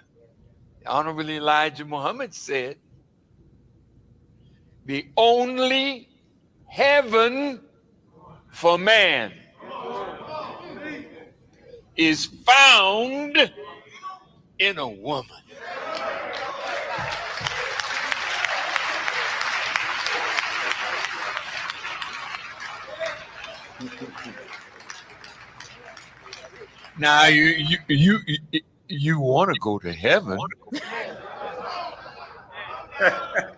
Honorable Elijah Muhammad said, the only heaven for man is found in a woman. Now you want to go to heaven.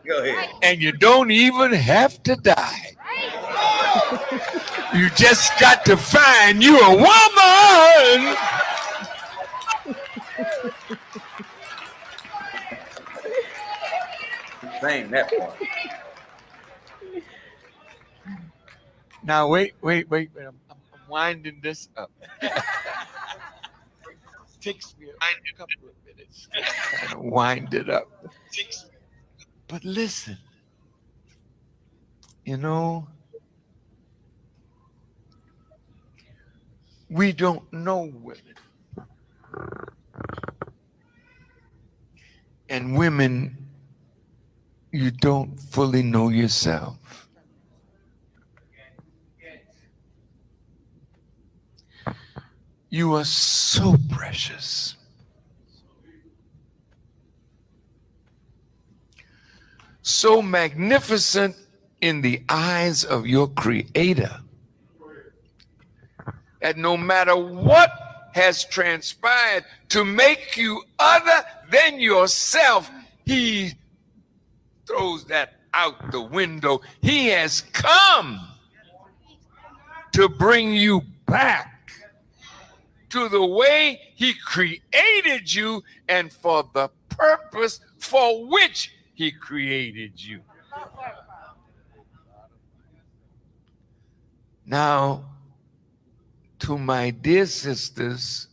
Go ahead. And you don't even have to die. You just got to find you a woman. Saying that part. Now wait. I'm winding this up. Takes me a couple of minutes to kind of wind it up. But listen, you know, we don't know women. And women, you don't fully know yourself. You are so precious. So magnificent in the eyes of your Creator that no matter what has transpired to make you other than yourself, He throws that out the window. He has come to bring you back to the way He created you and for the purpose for which He created you. Now, to my dear sisters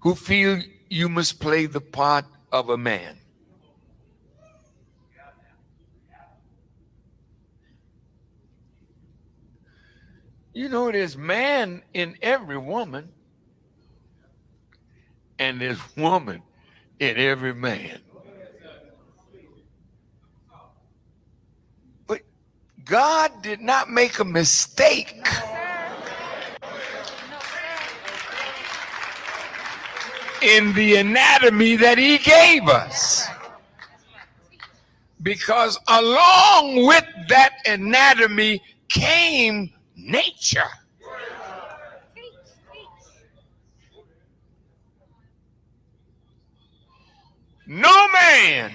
who feel you must play the part of a man, you know, there's man in every woman, and there's woman in every man. But God did not make a mistake. In the anatomy that He gave us. Because along with that anatomy came nature. No man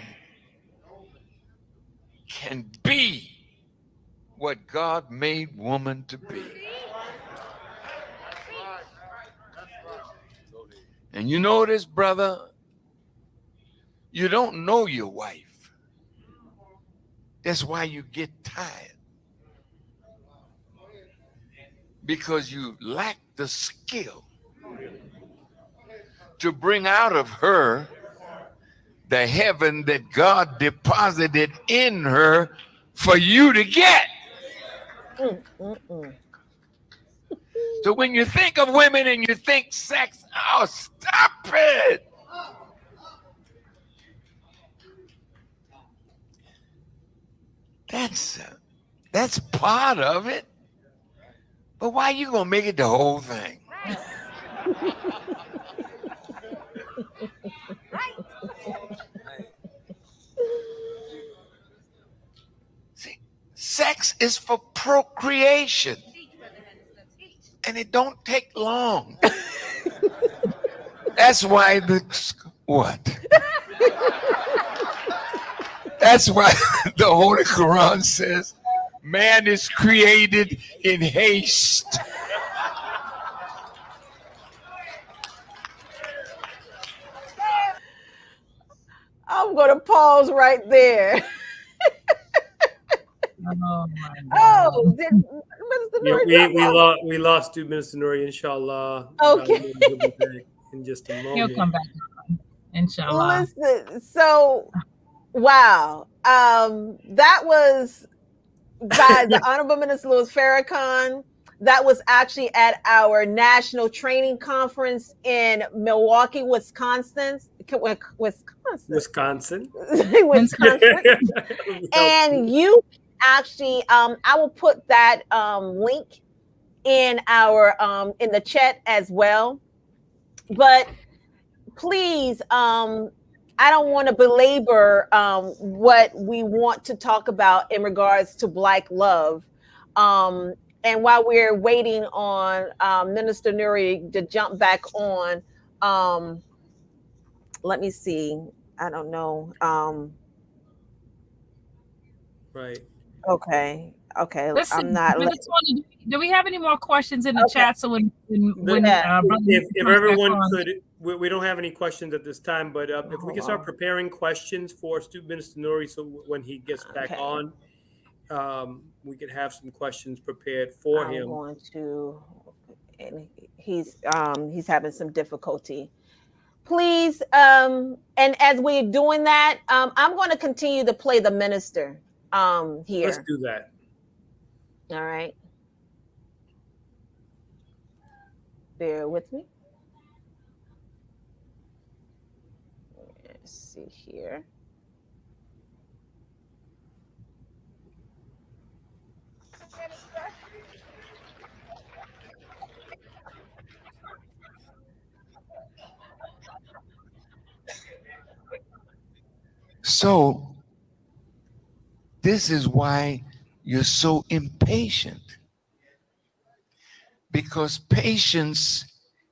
can be what God made woman to be. And you know this, brother, you don't know your wife. That's why you get tired. Because you lack the skill to bring out of her the heaven that God deposited in her for you to get. So when you think of women and you think sex, oh, stop it. That's part of it. But why you gonna make it the whole thing? See, sex is for procreation. And it don't take long. That's why what? That's why the Holy Quran says man is created in haste. I'm going to pause right there. Oh, my God. Oh, did Mr. Nuri we lost to Minister Nuri, inshallah. Okay. He'll be back in just a moment. He'll come back, inshallah. Listen, so wow, that was by the Honorable Minister Louis Farrakhan. That was actually at our national training conference in Milwaukee, Wisconsin. Wisconsin. And you actually, I will put that link in our in the chat as well. But please, I don't want to belabor what we want to talk about in regards to Black love. And while we're waiting on Minister Nuri to jump back on, let me see. I don't know. Right. Okay. Listen, I'm not. Do we have any more questions in the chat? So when if everyone could, we don't have any questions at this time, but if we can start preparing questions for Minister Nuri, so when he gets back on, we could have some questions prepared for him. I'm going to, and he's having some difficulty. Please, and as we're doing that, I'm going to continue to play the minister here. Let's do that. All right. Bear with me. Let's see here. So this is why you're so impatient, because patience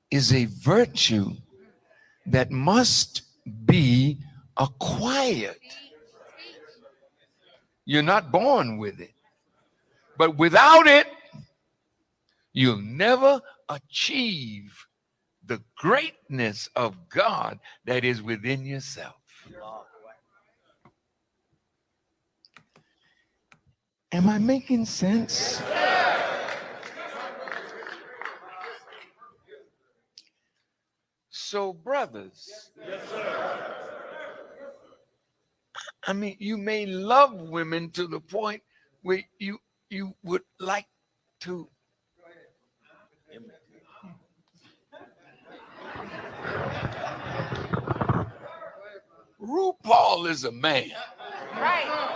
is a virtue that must be acquired. You're not born with it, but without it, you'll never achieve the greatness of God that is within yourself. Am I making sense? So, brothers, I mean, you may love women to the point where you would like to. RuPaul is a man. Right.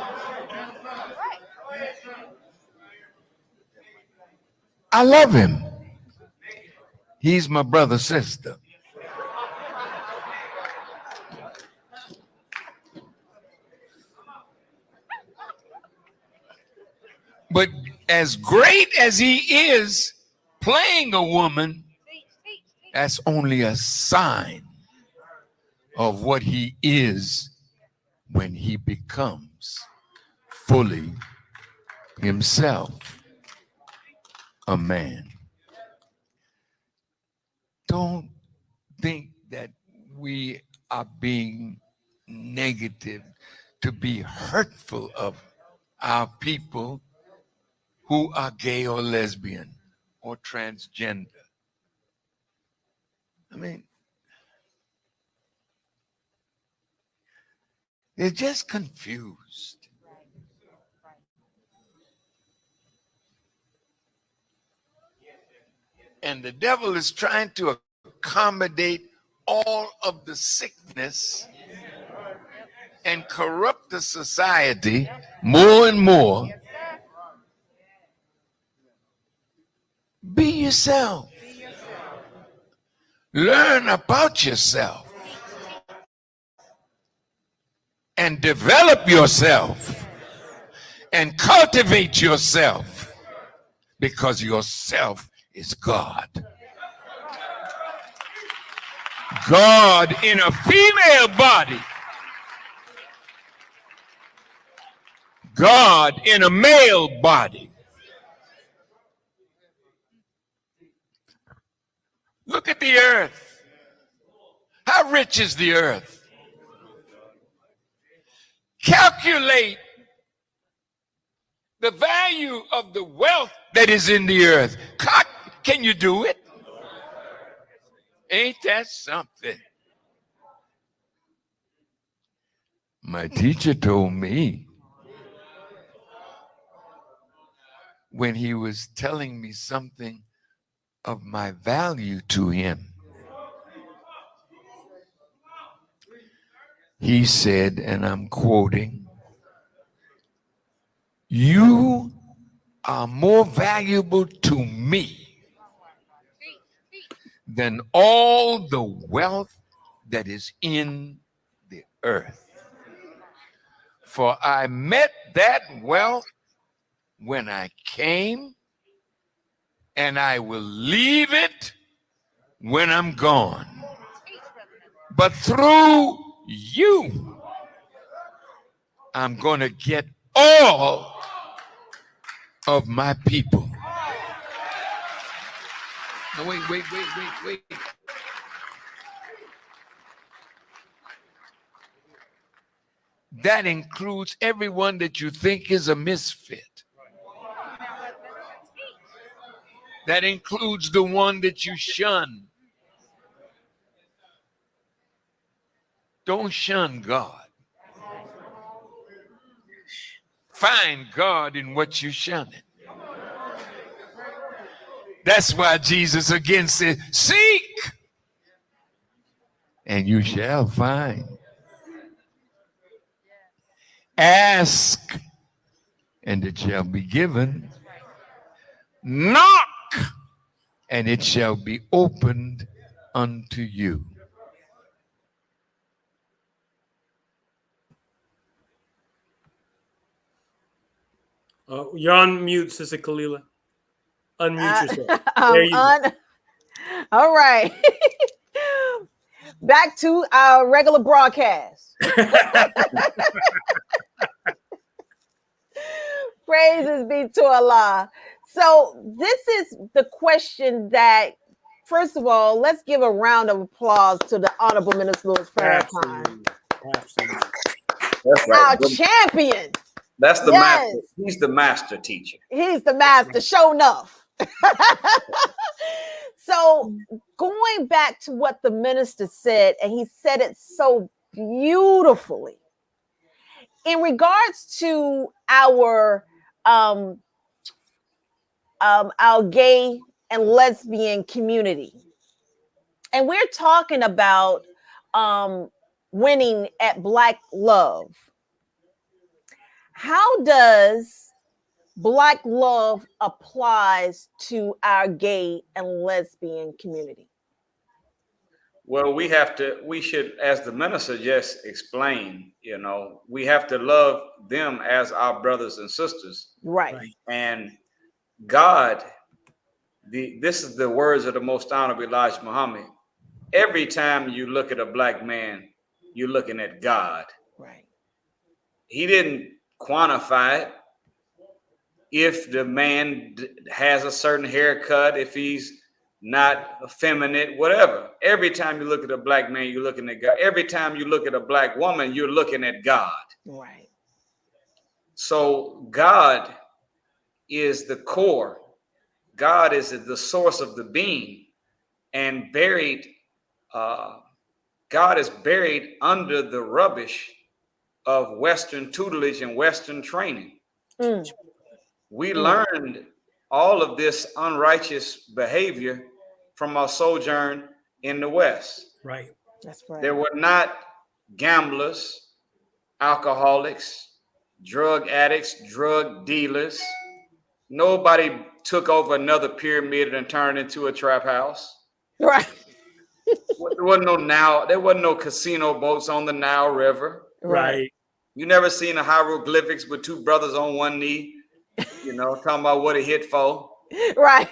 I love him. He's my brother, sister. But as great as he is playing a woman, that's only a sign of what he is when he becomes fully himself, a man. Don't think that we are being negative to be hurtful of our people who are gay or lesbian or transgender. I mean, they're just confused. And the devil is trying to accommodate all of the sickness and corrupt the society more and more. Be yourself. Learn about yourself. And develop yourself. And cultivate yourself. Because yourself is God. God in a female body. God in a male body. Look at the earth. How rich is the earth? Calculate the value of the wealth that is in the earth. Can you do it? Ain't that something? My teacher told me when he was telling me something of my value to him. He said, and I'm quoting, "You are more valuable to me than all the wealth that is in the earth. For I met that wealth when I came, and I will leave it when I'm gone. But through you, I'm going to get all of my people." No, wait. That includes everyone that you think is a misfit. That includes the one that you shun. Don't shun God. Find God in what you shun it. That's why Jesus again said, "Seek, and you shall find. Ask, and it shall be given. Knock, and it shall be opened unto you." You're on mute, Sister Kalila. Unmute yourself. There you go. All right. Back to our regular broadcast. Praises be to Allah. So this is the question that, first of all, let's give a round of applause to the Honorable Minister Louis Farrakhan. Absolutely. That's right. Our champion. That's the Yes. master. He's the master teacher. He's the master, show enough. So going back to what the minister said, and he said it so beautifully in regards to our gay and lesbian community, and we're talking about winning at Black Love. How does Black love applies to our gay and lesbian community? Well, we should, as the minister just explained, we have to love them as our brothers and sisters. Right. Right. And God, this is the words of the most honorable Elijah Muhammad. Every time you look at a black man, you're looking at God. Right. He didn't quantify it. If the man has a certain haircut, if he's not effeminate, whatever. Every time you look at a black man, you're looking at God. Every time you look at a black woman, you're looking at God. Right. So God is the core. God is the source of the being, and God is buried under the rubbish of Western tutelage and Western training. We learned all of this unrighteous behavior from our sojourn in the West. Right. That's right. There were not gamblers, alcoholics, drug addicts, drug dealers. Nobody took over another pyramid and turned it into a trap house. Right. There wasn't no casino boats on the Nile River. Right. You never seen a hieroglyphics with two brothers on one knee, talking about what it hit for. Right.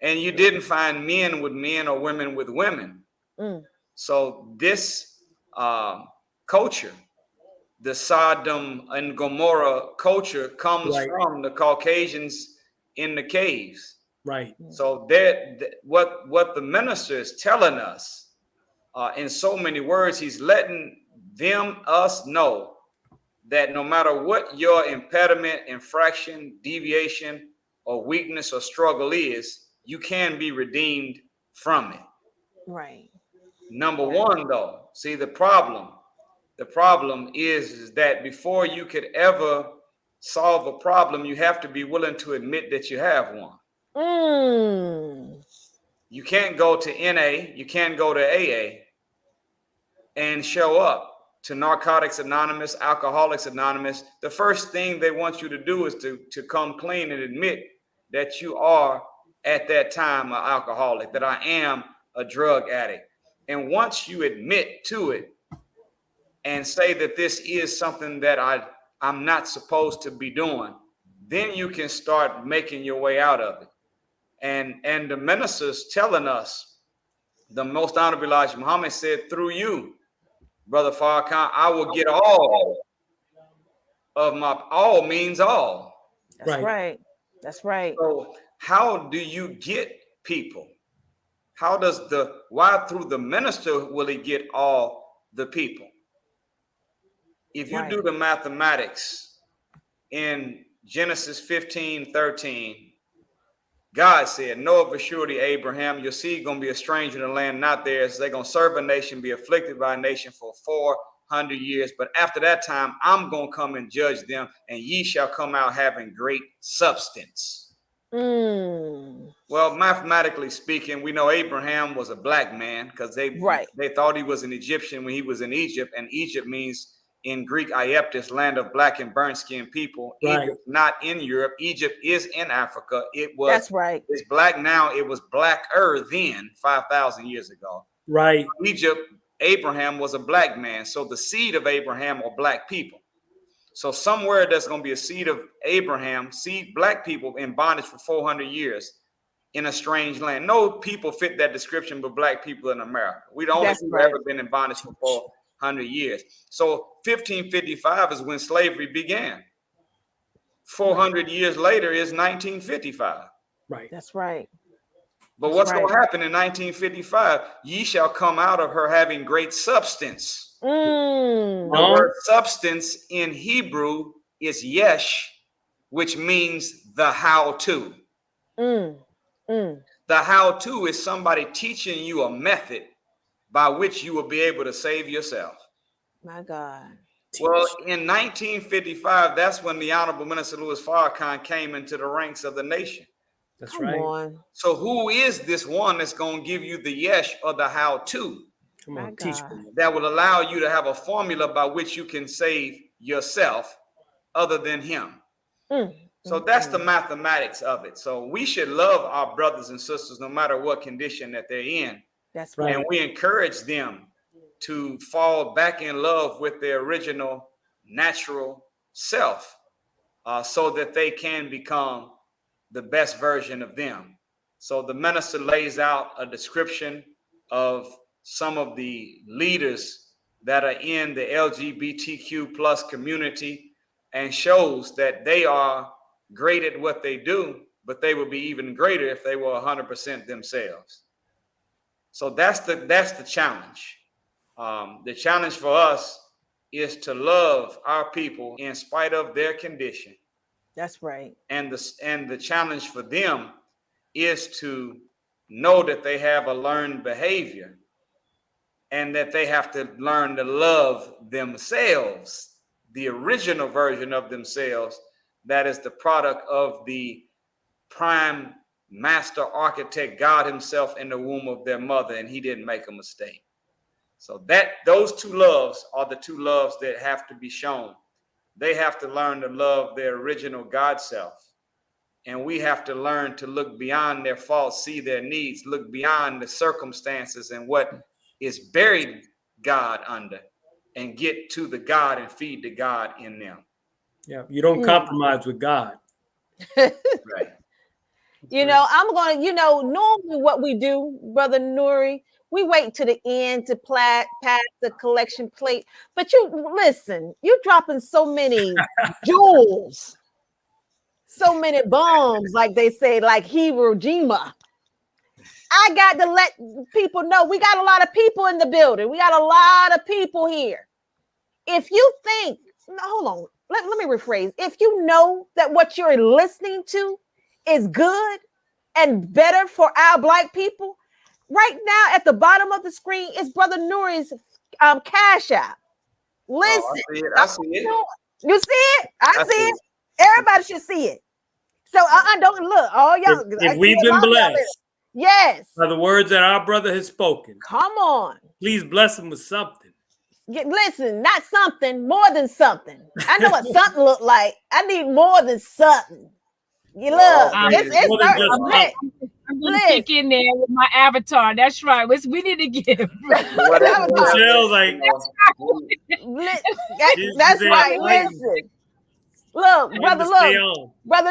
And you didn't find men with men or women with women. So this culture, the Sodom and Gomorrah culture, comes from the Caucasians in the caves. Right. So what the minister is telling us, in so many words, he's letting us know that no matter what your impediment, infraction, deviation, or weakness or struggle is, you can be redeemed from it. Right. Number one, though, see the problem is that before you could ever solve a problem, you have to be willing to admit that you have one. You can't go to NA, you can't go to AA and show up to Narcotics Anonymous, Alcoholics Anonymous. The first thing they want you to do is to come clean and admit that you are at that time an alcoholic, that I am a drug addict. And once you admit to it and say that this is something that I'm not supposed to be doing, then you can start making your way out of it. And the minister's telling us, the most honorable Elijah Muhammad said, through you, Brother Farrakhan, I will get all of my, all means all. That's right. That's right. So how do you get people? Why through the minister will he get all the people? If you do the mathematics in Genesis 15:13, God said, know of a surety, Abraham, your seed going to be a stranger in the land, not theirs. They're going to serve a nation, be afflicted by a nation for 400 years. But after that time, I'm going to come and judge them, and ye shall come out having great substance. Well, mathematically speaking, we know Abraham was a black man because they thought he was an Egyptian when he was in Egypt. And Egypt means in Greek, Aegyptus, land of black and burnt skinned people. Egypt, not in Europe. Egypt is in Africa. It was. That's right. It's black now. It was blacker then 5,000 years ago. Right. Egypt, Abraham was a black man. So the seed of Abraham are black people. So somewhere there's going to be a seed of Abraham, black people in bondage for 400 years in a strange land. No people fit that description but black people in America. We the only people who ever been in bondage for 400 years. So 1555 is when slavery began. 400 years later is 1955. Right. That's right. But what's going to happen in 1955? Ye shall come out of her having great substance. The word substance in Hebrew is yesh, which means the how-to. The how-to is somebody teaching you a method by which you will be able to save yourself. My God. Well, in 1955, that's when the Honorable Minister Louis Farrakhan came into the ranks of the nation. That's right. So who is this one that's going to give you the yesh or the how-to? Come on, teach me. That will allow you to have a formula by which you can save yourself other than him. So that's the mathematics of it. So we should love our brothers and sisters no matter what condition that they're in. That's Right. right. And we encourage them to fall back in love with their original natural self, so that they can become the best version of them. So the minister lays out a description of some of the leaders that are in the LGBTQ plus community and shows that they are great at what they do, but they would be even greater if they were 100% themselves. So that's the challenge. The challenge for us is to love our people in spite of their condition. That's right. And the challenge for them is to know that they have a learned behavior and that they have to learn to love themselves, the original version of themselves, that is the product of the prime master architect, God himself, in the womb of their mother, and he didn't make a mistake. So those two loves are the two loves that have to be shown. They have to learn to love their original God self. And we have to learn to look beyond their faults, see their needs, look beyond the circumstances and what is buried God under, and get to the God and feed the God in them. Yeah, you don't compromise with God. Right. You know, normally what we do, Brother Nuri, we wait to the end to pass the collection plate. But you dropping so many jewels, so many bombs, like they say, like Hiroshima. I got to let people know we got a lot of people in the building. We got a lot of people here. If you think, hold on, let me rephrase. If you know that what you're listening to is good and better for our Black people, right now at the bottom of the screen is Brother Nuri's Cash App. Listen, I see it. You see it? I see it. Everybody should see it. So don't look. Oh, y'all. If we've been blessed, yes, by the words that our brother has spoken, come on. Please bless him with something. Listen, not something, more than something. I know what something look like. I need more than something. You look, it's more than just I'm gonna kick in there with my avatar. That's right. We need to give. Michelle's like, that's right. Listen. Look, brother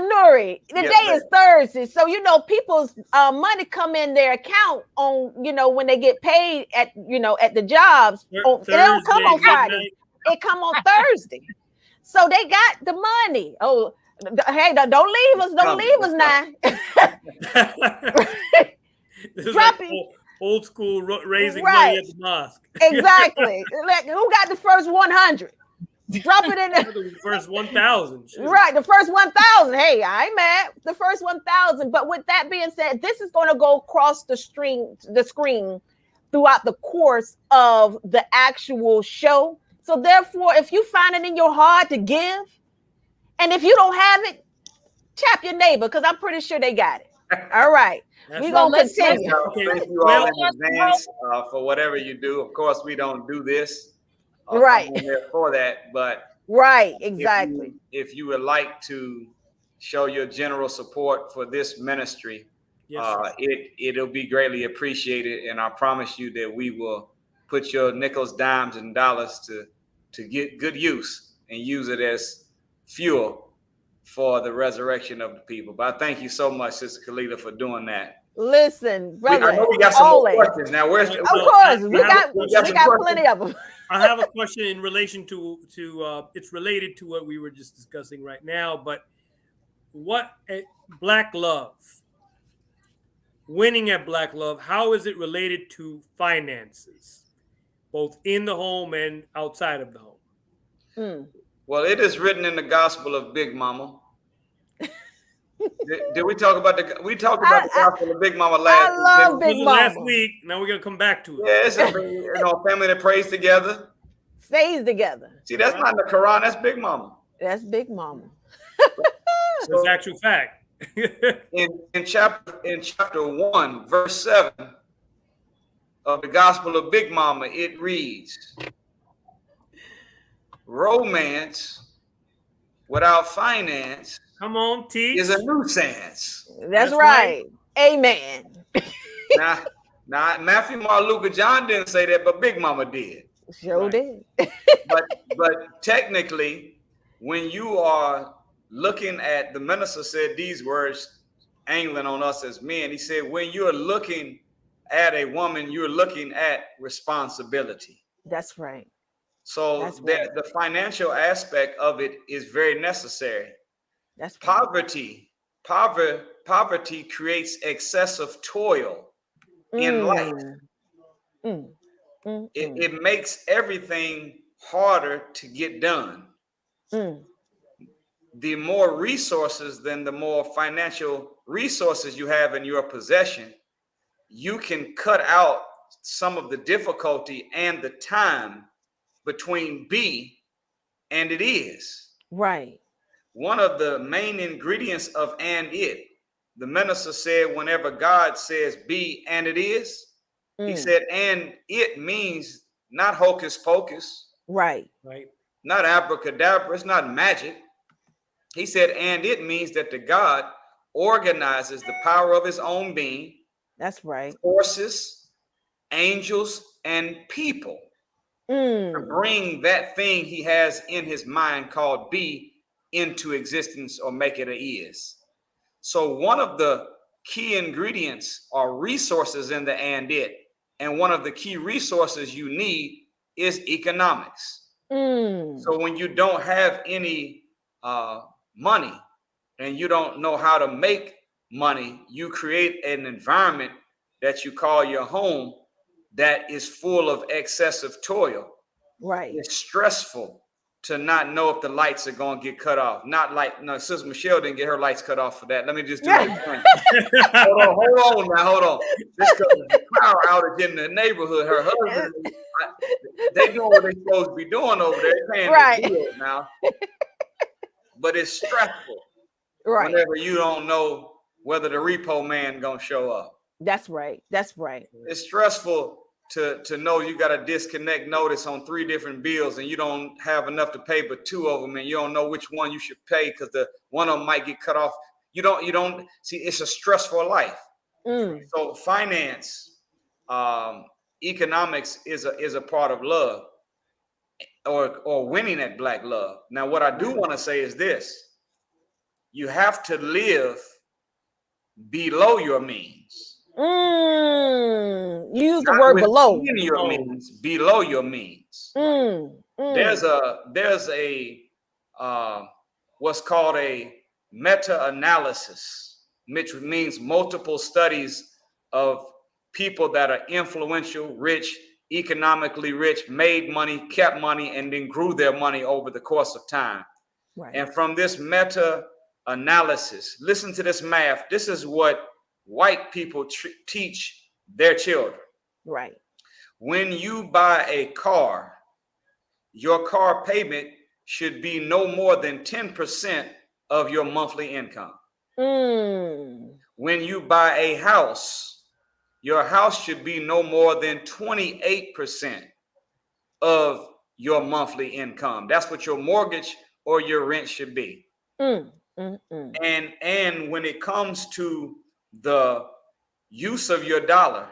Nuri, the day is Thursday. So, people's money come in their account on, when they get paid at the jobs. It don't come on Friday. It come on Thursday. So they got the money. Oh, hey, don't leave us. Don't leave us now. Drop it. Old school raising money at the mosque. Exactly. Like, who got the first 100? Drop it in there. The first 1,000. Right, the first 1,000. Hey, I ain't mad. The first 1,000. But with that being said, this is going to go across the screen throughout the course of the actual show. So therefore, if you find it in your heart to give, and if you don't have it, tap your neighbor, because I'm pretty sure they got it. All right. We're going to continue. Thank you all in advance for whatever you do. Of course, we don't do this. Right. I'm there for that, but right, exactly. If you would like to show your general support for this ministry, it'll be greatly appreciated, and I promise you that we will put your nickels, dimes, and dollars to get good use and use it as fuel for the resurrection of the people. But I thank you so much, Sister Kalila, for doing that. Listen, brother, I know we got some more questions now. Of course, we got plenty of them. I have a question in relation to it's related to what we were just discussing right now, but what Black love, winning at Black love, how is it related to finances, both in the home and outside of the home? Well, it is written in the Gospel of Big Mama. Did we talk about the Gospel of Big Mama last week? I love Big Mama. Last week. Now we're gonna come back to it. Yeah, it's a family that prays together, stays together. See, that's not in the Quran. That's Big Mama. That's Big Mama. So it's actual fact. in chapter 1, verse 7 of the Gospel of Big Mama, it reads, "Romance without finance, come on, teach, is a nuisance." That's right. Amen. Now, Matthew, Mark, Luke, and John didn't say that, but Big Mama did. Sure did. But technically, when you are looking at, the minister said these words, angling on us as men. He said, when you're looking at a woman, you're looking at responsibility. That's right. So That's that right. the financial aspect of it is very necessary. That's right. Poverty creates excessive toil in life. It makes everything harder to get done. The more resources, then the more financial resources you have in your possession, you can cut out some of the difficulty and the time between be and it is. Right. One of the main ingredients of and it, the minister said, whenever God says be and it is, he said, and it means not hocus pocus. Right. Right. Not abracadabra. It's not magic. He said, and it means that the God organizes the power of his own being. That's right. Forces, angels, and people to bring that thing he has in his mind called be into existence or make it a is. So one of the key ingredients are resources in the and it. And one of the key resources you need is economics. So when you don't have any money and you don't know how to make money, you create an environment that you call your home that is full of excessive toil. Right. It's stressful to not know if the lights are going to get cut off. Not like, no, Sister Michelle didn't get her lights cut off for that. Let me just do that. Hold on. This power outage in the neighborhood. Her husband, they doing what they're supposed to be doing over there. They're paying Right. the bills now. But it's stressful. Right. Whenever you don't know whether the repo man going to show up. That's right. That's right. It's stressful to know you got a disconnect notice on 3 different bills and you don't have enough to pay but 2 of them, and you don't know which one you should pay because the one of them might get cut off. You don't see, it's a stressful life. So finance, economics is a part of love or winning at Black love. Now, what I do want to say is this: you have to live below your means. You use the word below. Your means, below your means. There's a what's called a meta-analysis, which means multiple studies of people that are influential, rich, economically rich, made money, kept money, and then grew their money over the course of time. Right. And from this meta-analysis, listen to this math. This is what white people teach their children. Right. When you buy a car, your car payment should be no more than 10% of your monthly income. When you buy a house, your house should be no more than 28% of your monthly income. That's what your mortgage or your rent should be. And when it comes to the use of your dollar,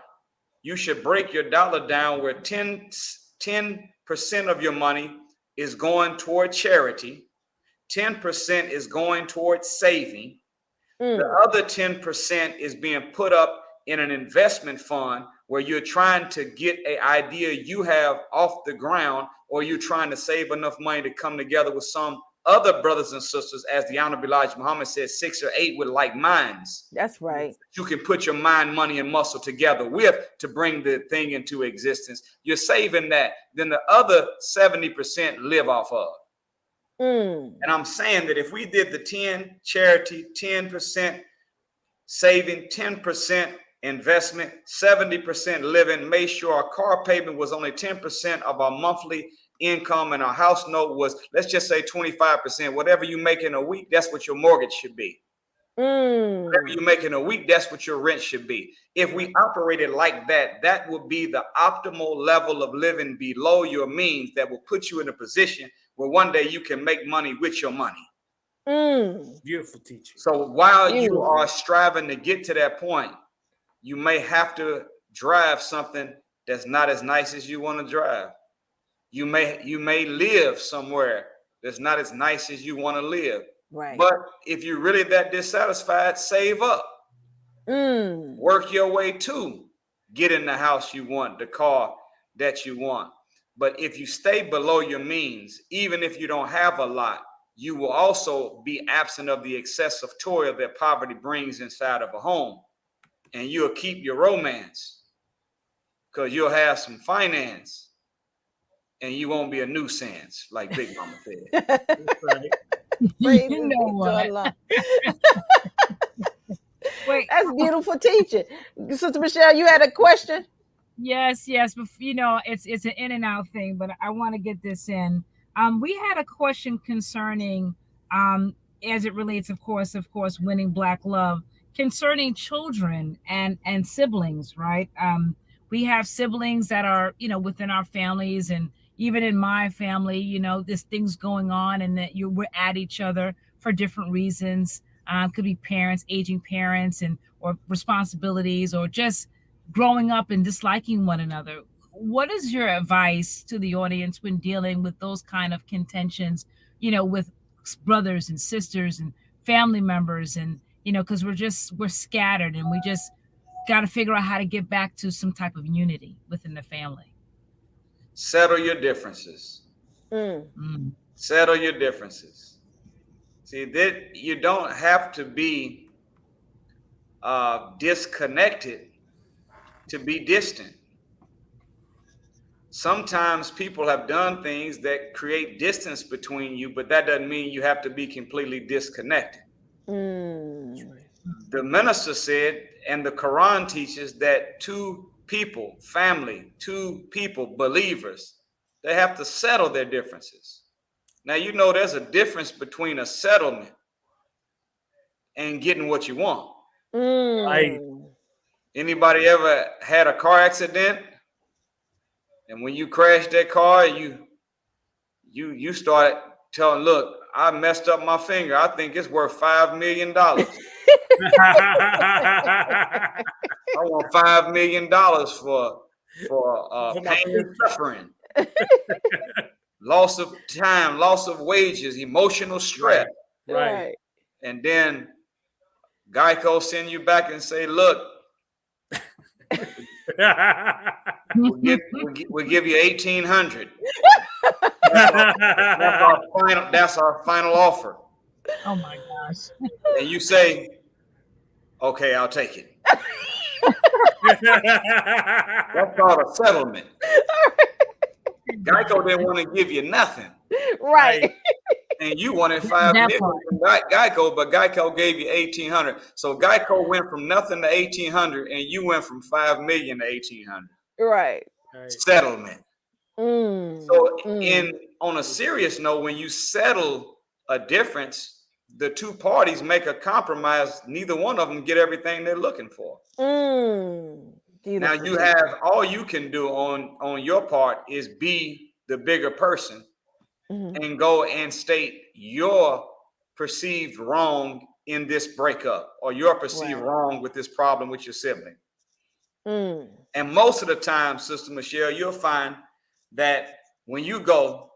you should break your dollar down where 10% of your money is going toward charity, 10% is going toward saving, the other 10% is being put up in an investment fund where you're trying to get an idea you have off the ground, or you're trying to save enough money to come together with some other brothers and sisters, as the Honorable Elijah Muhammad said, 6 or 8 with like minds. That's right. You can put your mind, money, and muscle together with to bring the thing into existence. You're saving that. Then the other 70% live off of. And I'm saying that if we did the 10 charity, 10% saving, 10% investment, 70% living, made sure our car payment was only 10% of our monthly income, and our house note was, let's just say 25%. Whatever you make in a week, that's what your mortgage should be. Whatever you make in a week, that's what your rent should be. If we operated like that, that would be the optimal level of living below your means that will put you in a position where one day you can make money with your money. Beautiful teaching. So while you are striving to get to that point, you may have to drive something that's not as nice as you want to drive. You may live somewhere that's not as nice as you want to live. Right. But if you're really that dissatisfied, save up. Work your way to get in the house you want, the car that you want. But if you stay below your means, even if you don't have a lot, you will also be absent of the excessive toil that poverty brings inside of a home. And you'll keep your romance because you'll have some finance and you won't be a nuisance, like Big Mama said. That's right. You know what? Wait, That's beautiful teaching. Sister Michelle, you had a question? yes, but you know, it's an in and out thing, but I want to get this in. We had a question concerning, as it relates, of course, winning Black love, concerning children and siblings, right? We have siblings that are, you know, within our families, and even in my family, you know, there's things going on, and that we're at each other for different reasons. Could be parents, aging parents, or responsibilities, or just growing up and disliking one another. What is your advice to the audience when dealing with those kind of contentions, you know, with brothers and sisters and family members, and, you know, because we're scattered, and we just got to figure out how to get back to some type of unity within the family? Settle your differences. Settle your differences. See, that you don't have to be disconnected to be distant. Sometimes people have done things that create distance between you, but that doesn't mean you have to be completely disconnected. The minister said, and the Quran teaches, that two people, believers, they have to settle their differences. Now, you know, there's a difference between a settlement and getting what you want. Right. Anybody ever had a car accident? And when you crashed that car, you started telling, look, I messed up my finger. I think it's worth $5 million. I want $5 million for pain and suffering. Loss of time, loss of wages, emotional stress. Right. And then Geico send you back and say, look, we'll give you $1,800. That's our final offer. Oh my gosh. And you say, okay, I'll take it. That's called a settlement. Geico didn't want to give you nothing. Right. And you wanted $5 million from Geico, but Geico gave you $1,800. So Geico went from nothing to $1,800, and you went from $5 million to $1,800. Right. Settlement. So on a serious note, when you settle a difference, the two parties make a compromise. Neither one of them get everything they're looking for. Now you have, all you can do on your part is be the bigger person and go and state your perceived wrong in this breakup, or your perceived wrong with this problem with your sibling. And most of the time, Sister Michelle, you'll find that when you go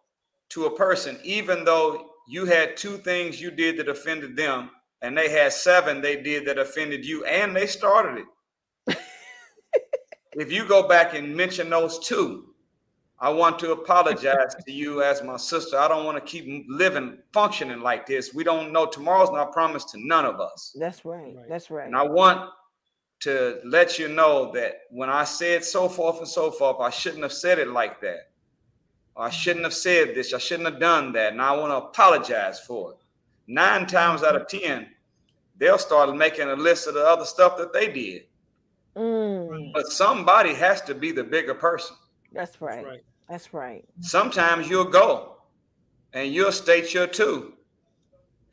to a person, even though you had 2 things you did that offended them, and they had 7 they did that offended you, and they started it. If you go back and mention those 2, I want to apologize to you as my sister. I don't want to keep functioning like this. We don't know, tomorrow's not promised to none of us. That's right. That's right. And I want to let you know that when I said so forth and so forth, I shouldn't have said it like that. I shouldn't have said this. I shouldn't have done that. And I want to apologize for it. 9 times out of 10, they'll start making a list of the other stuff that they did. But somebody has to be the bigger person. That's right. That's right. Sometimes you'll go and you'll state your 2,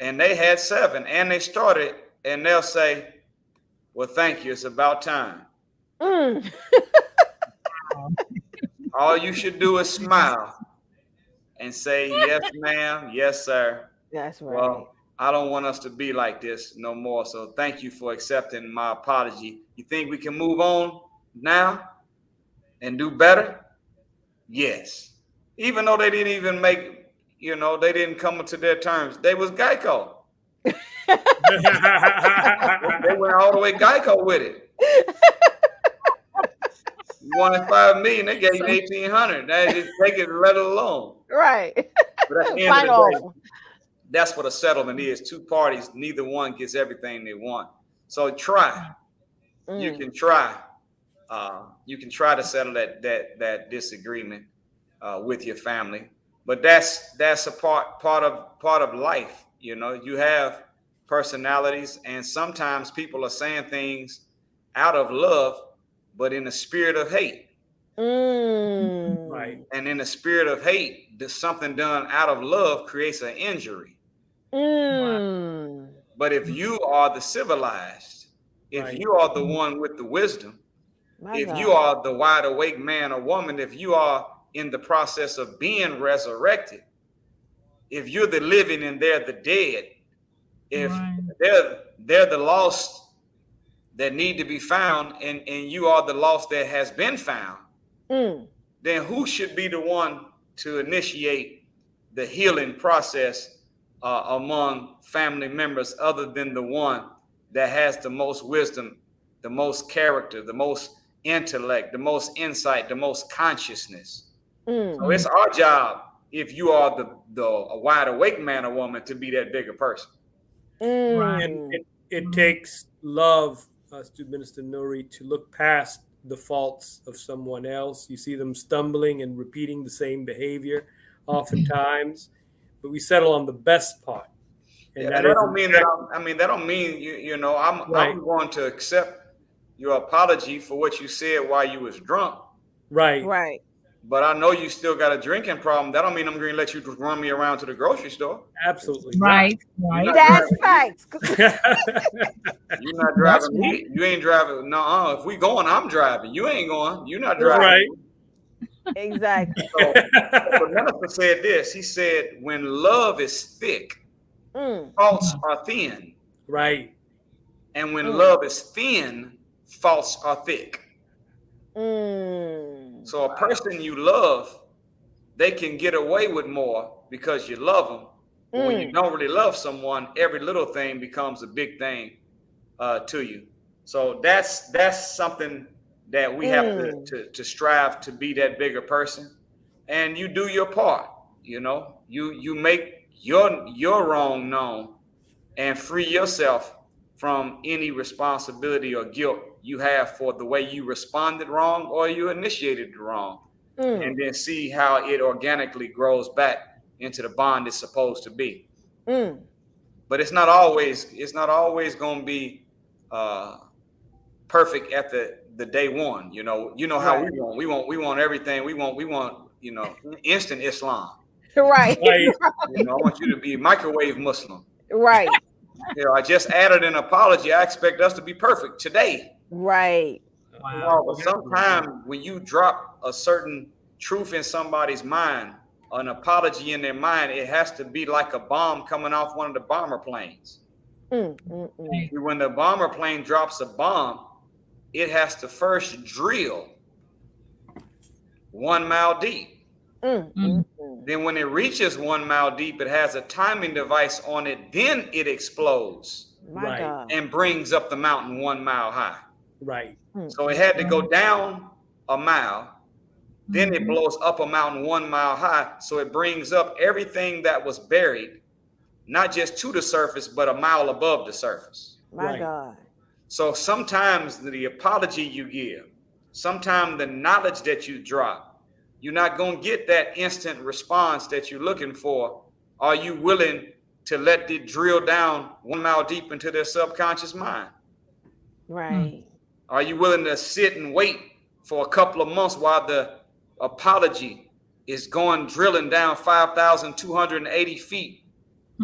and they had 7 and they started, and they'll say, well, thank you. It's about time. All you should do is smile and say, yes, ma'am. Yes, sir. That's right. Well, I don't want us to be like this no more. So thank you for accepting my apology. You think we can move on? now and do better? Yes. Even though they didn't even make, they didn't come to their terms. They was Geico. They went all the way Geico with it. You wanted $5 million, they gave you $1,800. They just take it and let it alone. Right. But at the end of the day, that's what a settlement is. Two parties, neither one gets everything they want. So try. You can try. You can try to settle that disagreement with your family. But that's a part of life. You have personalities, and sometimes people are saying things out of love, but in the spirit of hate. Right. And in the spirit of hate, something done out of love creates an injury. But if you are the civilized, if you are the one with the wisdom, if you are the wide awake man or woman, if you are in the process of being resurrected, if you're the living and they're the dead, if they're the lost that need to be found, and you are the lost that has been found, then who should be the one to initiate the healing process among family members other than the one that has the most wisdom, the most character, the most intellect, the most insight, the most consciousness? So it's our job, if you are the wide awake man or woman, to be that bigger person. And it takes love, Student Minister Nuri, to look past the faults of someone else. You see them stumbling and repeating the same behavior oftentimes, but we settle on the best part. And that don't mean that. That don't mean I'm going to accept your apology for what you said while you was drunk. Right. But I know you still got a drinking problem. That don't mean I'm going to let you run me around to the grocery store. Absolutely. Right. That's facts. You're not driving me. You ain't driving. No, if we going, I'm driving. You ain't going. You're not driving. Right. Exactly. So the minister said this. He said, when love is thick, faults are thin. Right. And when love is thin, faults are thick. So a person you love, they can get away with more because you love them. But when you don't really love someone, every little thing becomes a big thing to you. So that's something that we have to strive to be that bigger person. And you do your part. You make your wrong known and free yourself from any responsibility or guilt you have for the way you responded wrong or you initiated wrong, and then see how it organically grows back into the bond it's supposed to be. But it's not always going to be perfect at the day one. You know how we want everything. We want instant Islam. Right. I want you to be microwave Muslim. Right. I just added an apology. I expect us to be perfect today. Right. Wow. But sometimes when you drop a certain truth in somebody's mind, an apology in their mind, it has to be like a bomb coming off one of the bomber planes. When the bomber plane drops a bomb, it has to first drill 1 mile deep. Then when it reaches 1 mile deep, it has a timing device on it. Then it explodes and brings up the mountain 1 mile high. Right. So it had to go down a mile. Then it blows up a mountain 1 mile high. So it brings up everything that was buried, not just to the surface, but a mile above the surface. My God. So sometimes the apology you give, sometimes the knowledge that you drop, you're not going to get that instant response that you're looking for. Are you willing to let it drill down 1 mile deep into their subconscious mind? Right. Are you willing to sit and wait for a couple of months while the apology is going drilling down 5,280 feet?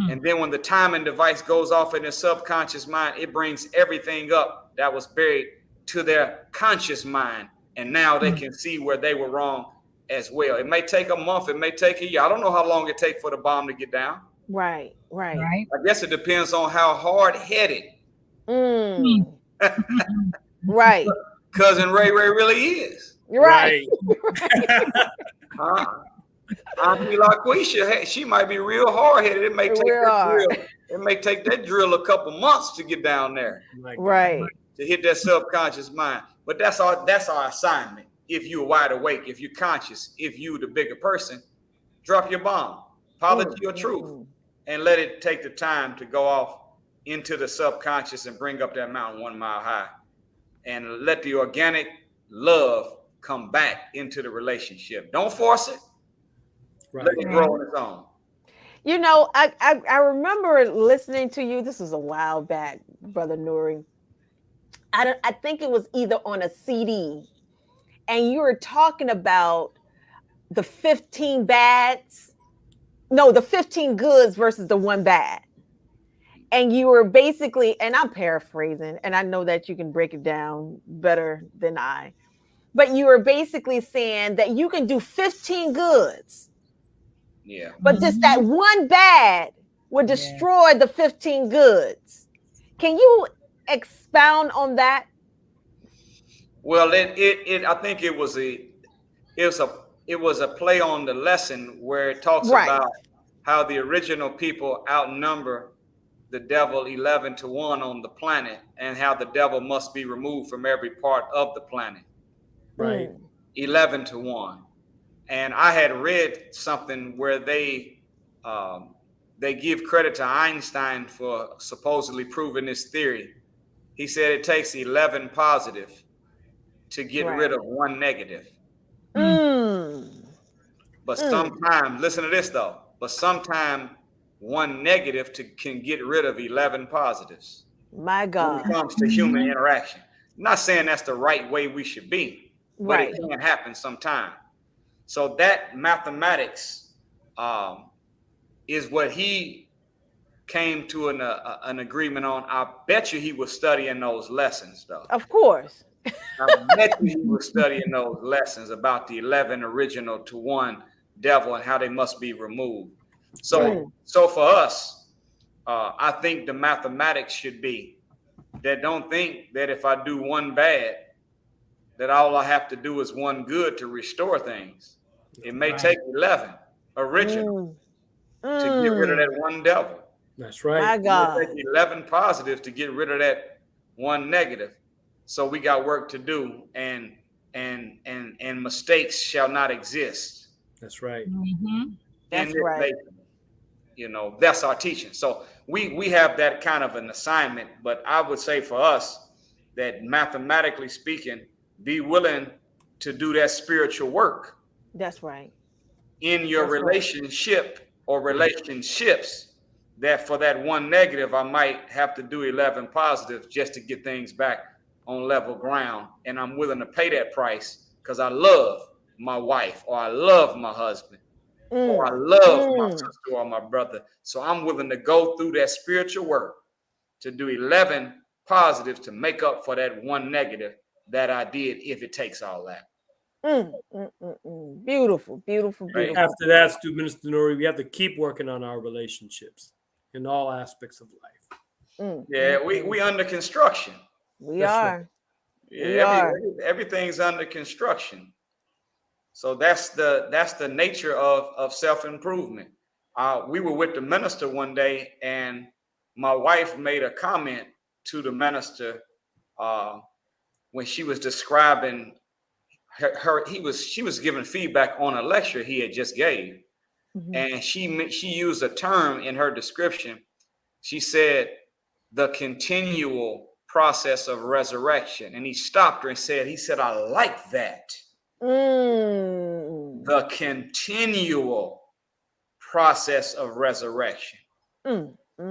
And then when the timing device goes off in their subconscious mind, it brings everything up that was buried to their conscious mind. And now they can see where they were wrong as well. It may take a month. It may take a year. I don't know how long it takes for the bomb to get down. Right. I guess it depends on how hard-headed. Right. Cousin Ray really is. You're right. Auntie LaQuisha, she might be real hard headed. It may take that drill a couple months to get down there. Right. To hit that subconscious mind. But that's our assignment. If you're wide awake, if you're conscious, if you the bigger person, drop your bomb, polish your truth, and let it take the time to go off into the subconscious and bring up that mountain 1 mile high, and let the organic love come back into the relationship. Don't force it. Right. Let it grow on its own. You know, I remember listening to you. This was a while back, Brother Nuri. I think it was either on a CD, and you were talking about the 15 bads. No, the 15 goods versus the 1 bad. And you were basically, and I'm paraphrasing, and I know that you can break it down better than I, but you were basically saying that you can do 15 goods. Yeah. But just that 1 bad would destroy the 15 goods. Can you expound on that? Well, I think it was a play on the lesson where it talks about how the original people outnumber the devil 11-1 on the planet, and how the devil must be removed from every part of the planet. Right. 11-1. And I had read something where they give credit to Einstein for supposedly proving this theory. He said it takes 11 positive to get rid of 1 negative. But sometimes, listen to this though, but sometimes 1 negative can get rid of 11 positives. My God. When it comes to human interaction. I'm not saying that's the right way we should be, but it can happen sometime. So that mathematics is what he came to an agreement on. I bet you he was studying those lessons, though. Of course. I bet you he was studying those lessons about the 11 original to 1 devil and how they must be removed. So for us, I think the mathematics should be that don't think that if I do 1 bad, that all I have to do is 1 good to restore things. It may take 11 original to get rid of that 1 devil. That's right. My God. It may take 11 positive to get rid of that 1 negative. So we got work to do, and mistakes shall not exist. That's right. That's right. You know, that's our teaching. So we have that kind of an assignment, but I would say for us that mathematically speaking, be willing to do that spiritual work. That's right. In your relationship or relationships, that for that 1 negative, I might have to do 11 positive just to get things back on level ground. And I'm willing to pay that price because I love my wife, or I love my husband, or I love my sister or my brother. So I'm willing to go through that spiritual work to do 11 positives to make up for that 1 negative that I did, if it takes all that. Beautiful, beautiful, beautiful. After that, Minister Nuri, we have to keep working on our relationships in all aspects of life. We under construction. We are. Yeah, everything's under construction. So that's the nature of self-improvement. We were with the minister one day, and my wife made a comment to the minister when she was describing she was giving feedback on a lecture he had just gave. And she used a term in her description. She said the continual process of resurrection. And he stopped her and said, I like that. The continual process of resurrection.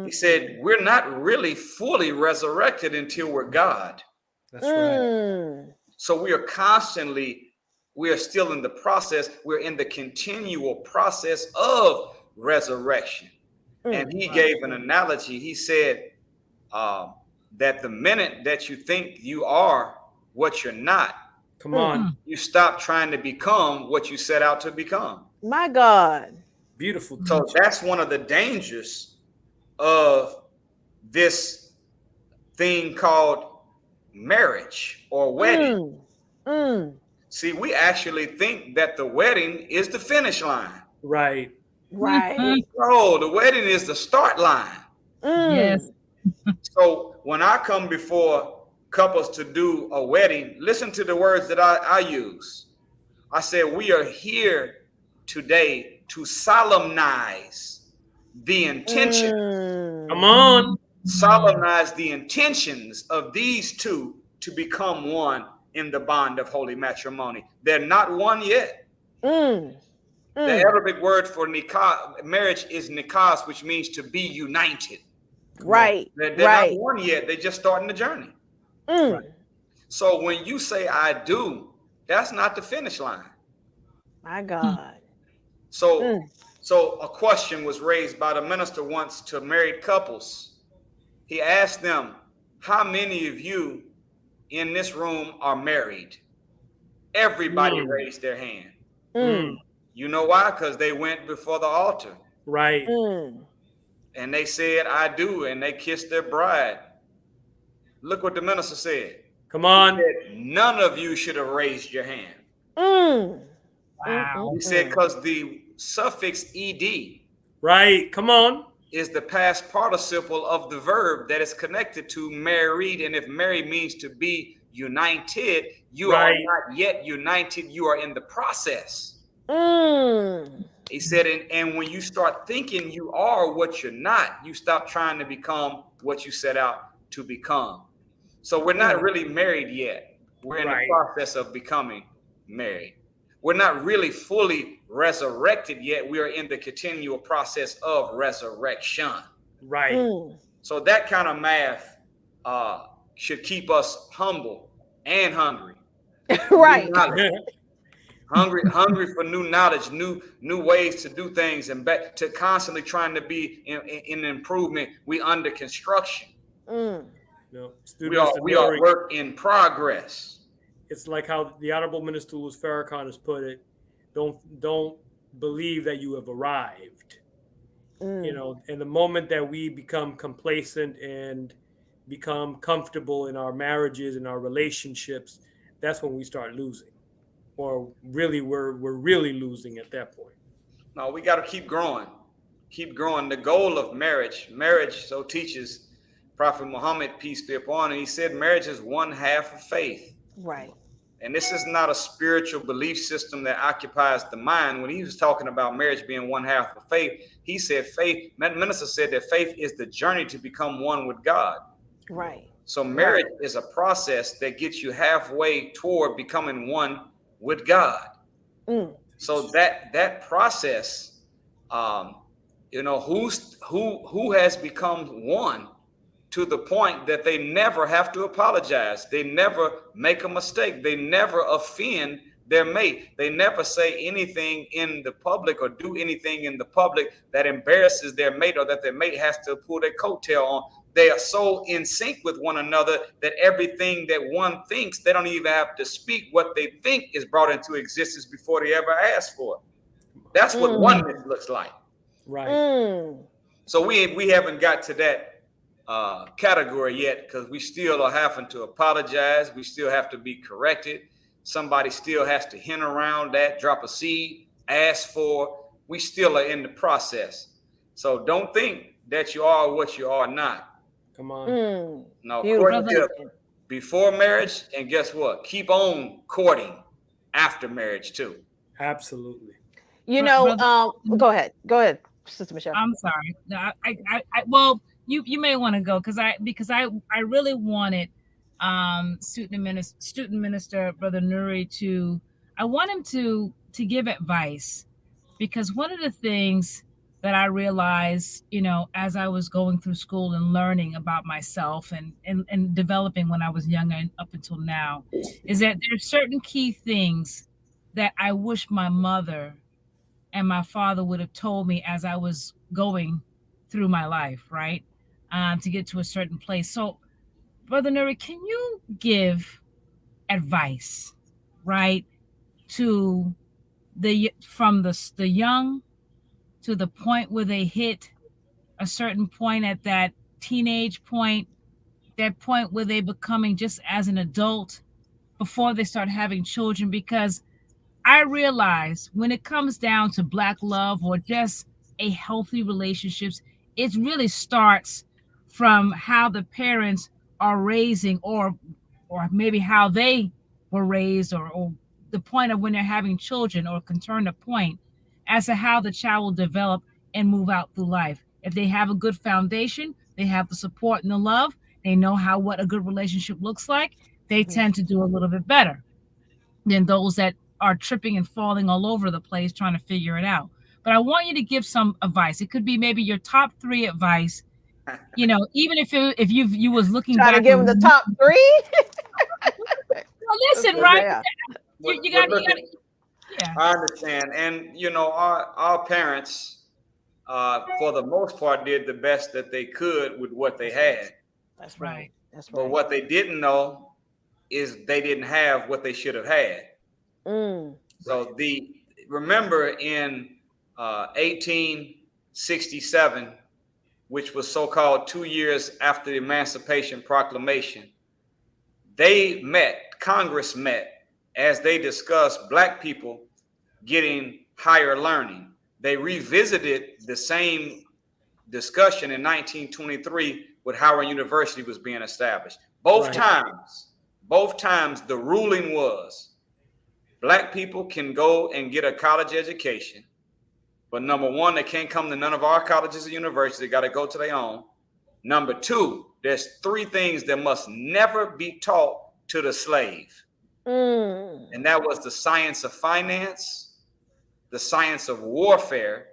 He said, we're not really fully resurrected until we're God. That's right. So we are still in the process. We're in the continual process of resurrection. And he gave an analogy. He said that the minute that you think you are what you're not, come on, you stop trying to become what you set out to become. My God. Beautiful. So that's one of the dangers of this thing called marriage or wedding. See, we actually think that the wedding is the finish line. Right. Right. Oh, the wedding is the start line. Yes. So when I come before couples to do a wedding, listen to the words that I use. I said, we are here today to solemnize the intention. Come on. Solemnize the intentions of these two to become one in the bond of holy matrimony. They're not one yet. The Arabic word for nikah, marriage, is nikas, which means to be united. Right. They're right. not one yet. They're just starting the journey. Right. So when you say I do, that's not the finish line. My God. So a question was raised by the minister once to married couples. He asked them, how many of you in this room are married? Everybody raised their hand. You know why? Because they went before the altar. Right. And they said, I do. And they kissed their bride. Look what the minister said. Come on. He said, none of you should have raised your hand. Wow. He said, because the suffix ed, Right. Come on. is the past participle of the verb that is connected to married. And if married means to be united, you are not yet united. You are in the process. He said, and when you start thinking you are what you're not, you stop trying to become what you set out to become. So we're not really married yet. We're in the process of becoming married. We're not really fully resurrected yet. We are in the continual process of resurrection. Right. So that kind of math should keep us humble and hungry. Right. Hungry for new knowledge, new ways to do things, and back to constantly trying to be in improvement. We under construction. No, We are work in progress. It's like how the Honorable Minister Louis Farrakhan has put it. Don't believe that you have arrived. You know, in the moment that we become complacent and become comfortable in our marriages and our relationships, that's when we start losing. Or really, we're really losing at that point. No, we got to keep growing. Keep growing. The goal of marriage, so teaches Prophet Muhammad, peace be upon him. He said marriage is one half of faith. Right. And this is not a spiritual belief system that occupies the mind. When he was talking about marriage being one half of faith, he said faith, minister said that faith is the journey to become one with God. Right. So marriage is a process that gets you halfway toward becoming one with God. So that process, you know, who has become one to the point that they never have to apologize. They never make a mistake. They never offend their mate. They never say anything in the public or do anything in the public that embarrasses their mate or that their mate has to pull their coattail on. They are so in sync with one another that everything that one thinks, they don't even have to speak. What they think is brought into existence before they ever ask for it. That's what oneness looks like. Right. So we haven't got to that category yet, because we still are having to apologize. We still have to be corrected. Somebody still has to hint around that, drop a seed, ask for. We still are in the process. So don't think that you are what you are not. Come on. No, courtship before marriage, and guess what? Keep on courting after marriage too. Absolutely. You know, go ahead, Sister Michelle. I'm sorry. No, well, you may want to go because I really wanted student minister Brother Nuri I want him to give advice, because one of the things that I realized, you know, as I was going through school and learning about myself and developing when I was younger and up until now, is that there's certain key things that I wish my mother and my father would have told me as I was going through my life, right? To get to a certain place. So, Brother Nuri, can you give advice, right, to from the young to the point where they hit a certain point at that teenage point that point where they're becoming just as an adult before they start having children, because I realize when it comes down to Black love or just a healthy relationships, it really starts from how the parents are raising, or maybe how they were raised, or the point of when they're having children, or can turn the point as to how the child will develop and move out through life. If they have a good foundation, they have the support and the love, they know what a good relationship looks like, they tend to do a little bit better than those that are tripping and falling all over the place trying to figure it out. But I want you to give some advice. It could be maybe your top 3 advice. You know, even if you was looking trying back to give them the top 3. Well, listen, right? Yeah. You got. Yeah. I understand, and you know, our parents, for the most part, did the best that they could with what they had. That's right. That's right. But what they didn't know is they didn't have what they should have had. So remember in 1867, which was so-called 2 years after the Emancipation Proclamation, Congress met as they discussed Black people getting higher learning. They revisited the same discussion in 1923 when Howard University was being established. Both times the ruling was Black people can go and get a college education, but number one, they can't come to none of our colleges or universities. They got to go to their own. Number 2, there's 3 things that must never be taught to the slave. And that was the science of finance, the science of warfare,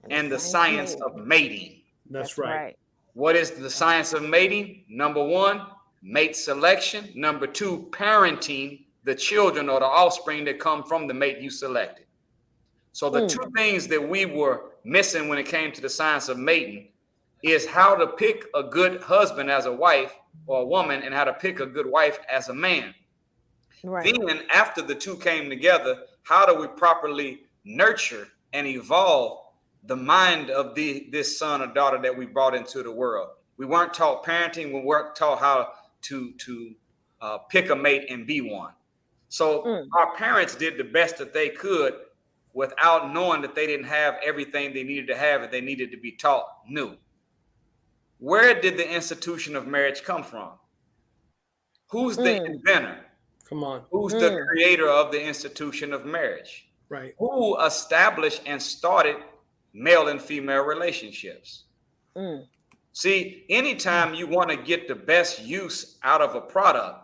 and the science of mating. That's right. What is the science of mating? Number 1, mate selection. Number 2, parenting the children or the offspring that come from the mate you selected. So the 2 things that we were missing when it came to the science of mating is how to pick a good husband as a wife or a woman, and how to pick a good wife as a man. Right. Then after the 2 came together, how do we properly nurture and evolve the mind of this son or daughter that we brought into the world? We weren't taught parenting. We weren't taught how to pick a mate and be one. So our parents did the best that they could without knowing that they didn't have everything they needed to have, and they needed to be taught new. Where did the institution of marriage come from? Who's the inventor? Come on. Who's the creator of the institution of marriage? Right. Who established and started male and female relationships? See, anytime you want to get the best use out of a product,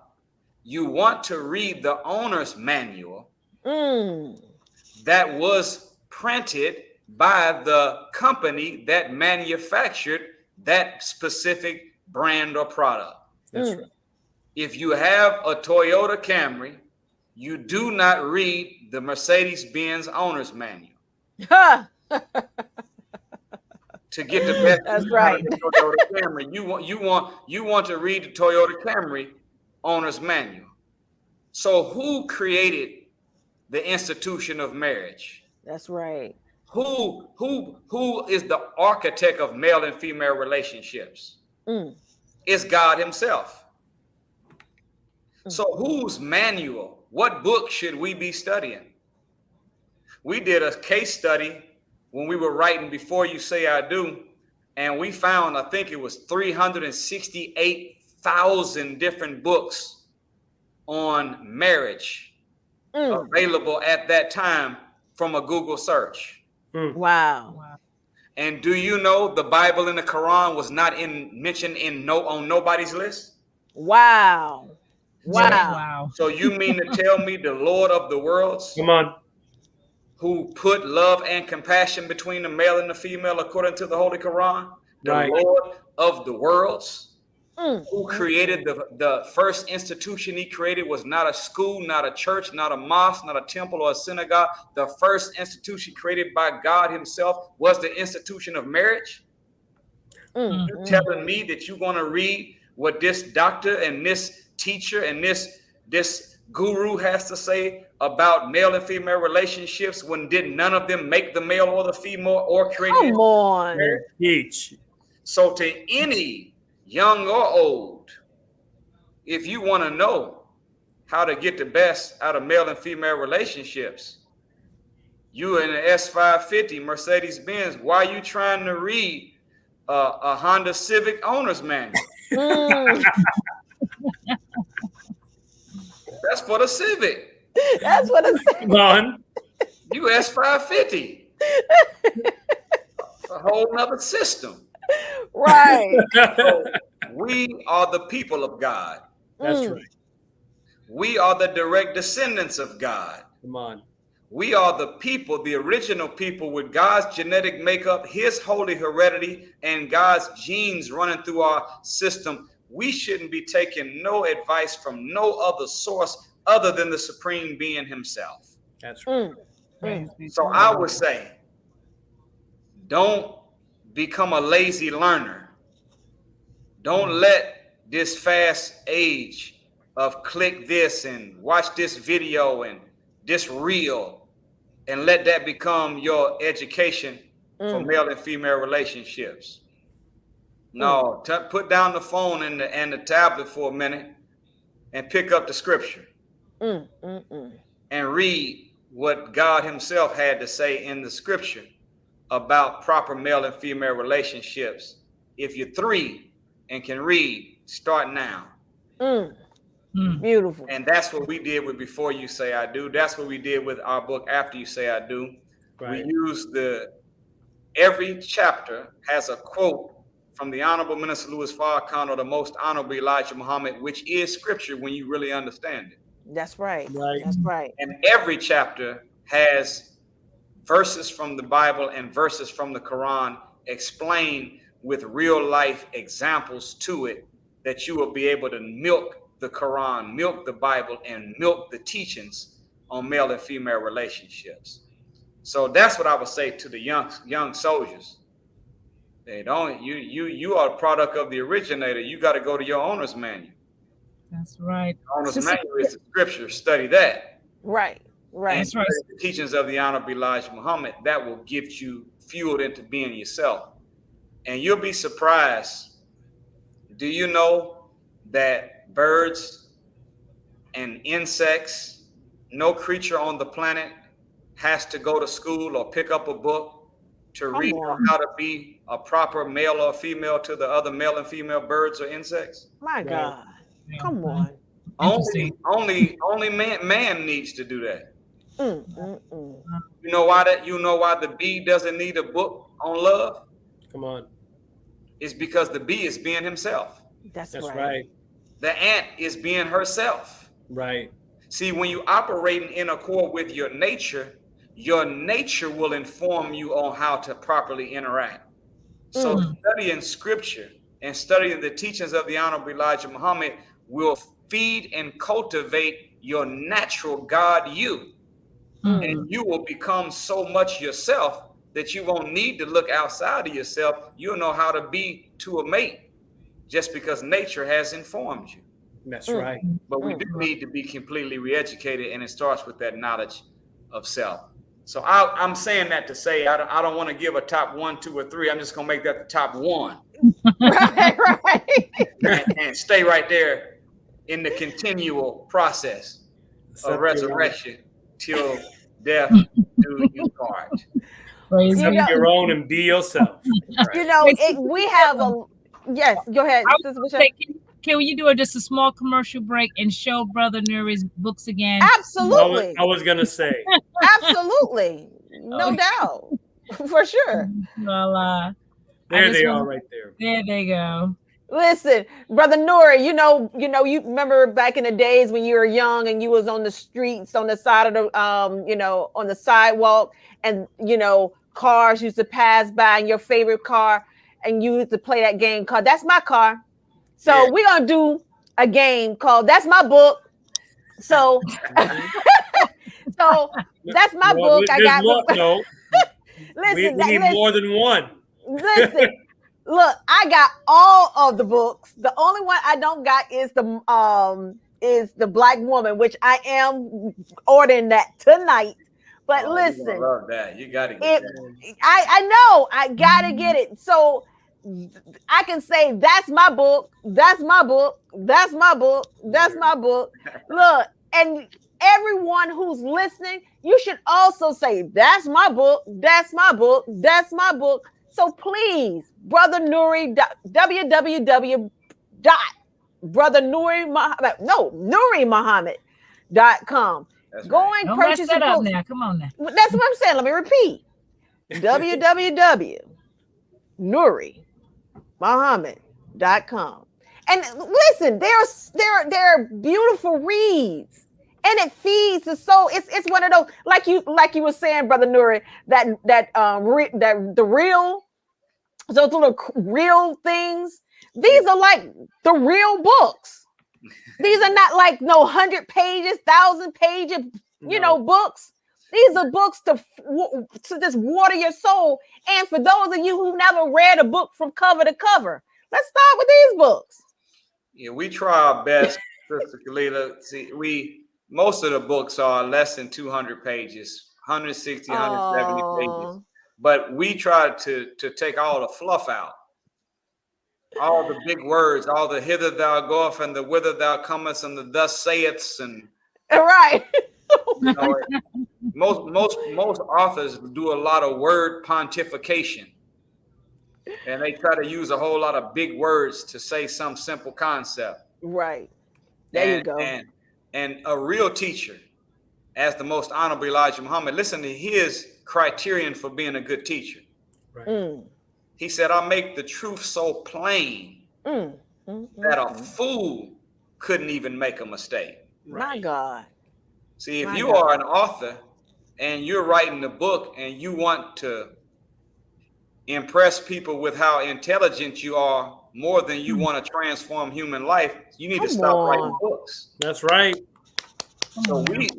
you want to read the owner's manual that was printed by the company that manufactured that specific brand or product. That's right. If you have a Toyota Camry, you do not read the Mercedes-Benz owner's manual to get the best. That's right. Out of the Toyota Camry. You want to read the Toyota Camry owner's manual. So who created the institution of marriage? That's right. Who is the architect of male and female relationships? It's God himself. So whose manual, what book should we be studying? We did a case study when we were writing Before You Say I Do, and we found, I think it was 368,000 different books on marriage available at that time from a Google search. Wow. And do you know the Bible and the Quran was not mentioned on nobody's list? Wow. Wow. So you mean to tell me the Lord of the worlds, Come on, who put love and compassion between the male and the female according to the Holy Quran, the Lord of the worlds, who created the first institution he created was not a school, not a church, not a mosque, not a temple or a synagogue. The first institution created by God himself was the institution of marriage. You're telling me that you're going to read what this doctor and this teacher and this guru has to say about male and female relationships when none of them make the male or the female or create it? Come on. Teach. So to any young or old if you want to know how to get the best out of male and female relationships, you in an S550 Mercedes-Benz, why are you trying to read a Honda Civic owner's manual? That's for the Civic. That's what I'm saying. Come on. You S550. A whole nother system. Right. So we are the people of God. That's right. We are the direct descendants of God. Come on. We are the people, the original people with God's genetic makeup, his holy heredity, and God's genes running through our system. We shouldn't be taking no advice from no other source other than the supreme being himself. That's right. So I would say, don't become a lazy learner. Don't let this fast age of click this and watch this video and this reel and let that become your education for male and female relationships. No, put down the phone and the tablet for a minute and pick up the scripture and read what God himself had to say in the scripture about proper male and female relationships. If you're 3 and can read, start now. Beautiful. And that's what we did with Before You Say I Do. That's what we did with our book After You Say I Do. Right. We use every chapter has a quote from the Honorable Minister Louis Farrakhan or the Most Honorable Elijah Muhammad, which is scripture when you really understand it. That's right. Right. That's right. And every chapter has verses from the Bible and verses from the Quran explained with real life examples to it, that you will be able to milk the Quran, milk the Bible, and milk the teachings on male and female relationships. So that's what I would say to the young soldiers. They don't. You are a product of the originator. You got to go to your owner's manual. That's right. Owner's manual is the scripture. Study that. Right. Right. That's right. The teachings of the Honorable Elijah Muhammad, that will get you fueled into being yourself. And you'll be surprised. Do you know that birds and insects, no creature on the planet has to go to school or pick up a book to read on how to be a proper male or female to the other male and female birds or insects? My God. Come on. Only man needs to do that. Mm. You know why the bee doesn't need a book on love? Come on. It's because the bee is being himself. That's That's right. right. The ant is being herself. Right. See, when you operating in accord with your nature will inform you on how to properly interact. So studying scripture and studying the teachings of the Honorable Elijah Muhammad will feed and cultivate your natural God you. And you will become so much yourself that you won't need to look outside of yourself. You'll know how to be to a mate just because nature has informed you. That's right. But we do need to be completely re-educated, and it starts with that knowledge of self. So I'm saying that to say I don't want to give a top 1, 2, or 3. I'm just gonna make that the top 1. Right. and stay right there in the continual process of resurrection till death do you part. Accept your own and be yourself. You know, we have a yes. Go ahead. Can you do just a small commercial break and show Brother Nuri's books again? Absolutely. I was gonna say. Absolutely. No doubt. For sure. Well, there they are right there. There they go. Listen, Brother Nuri, you remember back in the days when you were young and you was on the streets, on the side of the, on the sidewalk, and, cars used to pass by in your favorite car, and you used to play that game called That's My Car. So we're going to do a game called That's My Book. So, that's my book. I got. No. Listen, we need more than one. Listen. Look, I got all of the books. The only one I don't got is the Black Woman, which I am ordering that tonight. But listen, I love that. You gotta get that. I know I gotta get it. So I can say that's my book, that's my book, that's my book, that's my book. Look, and everyone who's listening, you should also say that's my book, that's my book, that's my book. So please, Brother Nuri, www.NuriMuhammad.com. Go and Don't purchase mess that the up books. now. Come on now. That's what I'm saying. Let me repeat. www.NuriMuhammad.com. And listen, they're beautiful reads, and it feeds the soul. It's one of those, like you were saying, Brother Nuri, that the real, those little real things. These are like the real books. These are not like 100 pages, 1,000 pages, books. These are books to just water your soul. And for those of you who never read a book from cover to cover, let's start with these books. Yeah, we try our best, Sister Kalila. See, most of the books are less than 200 pages, 160, 170 pages. But we try to take all the fluff out. All the big words, all the hither thou goeth and the whither thou comest and the thus saiths, and right. Most authors do a lot of word pontification, and they try to use a whole lot of big words to say some simple concept. Right. There you go. And a real teacher, as the most honorable Elijah Muhammad, listen to his criterion for being a good teacher. Right. He said, "I make the truth so plain that a fool couldn't even make a mistake." My God. See, if you are an author and you're writing a book and you want to impress people with how intelligent you are more than you want to transform human life, you need to stop writing books. That's right. So we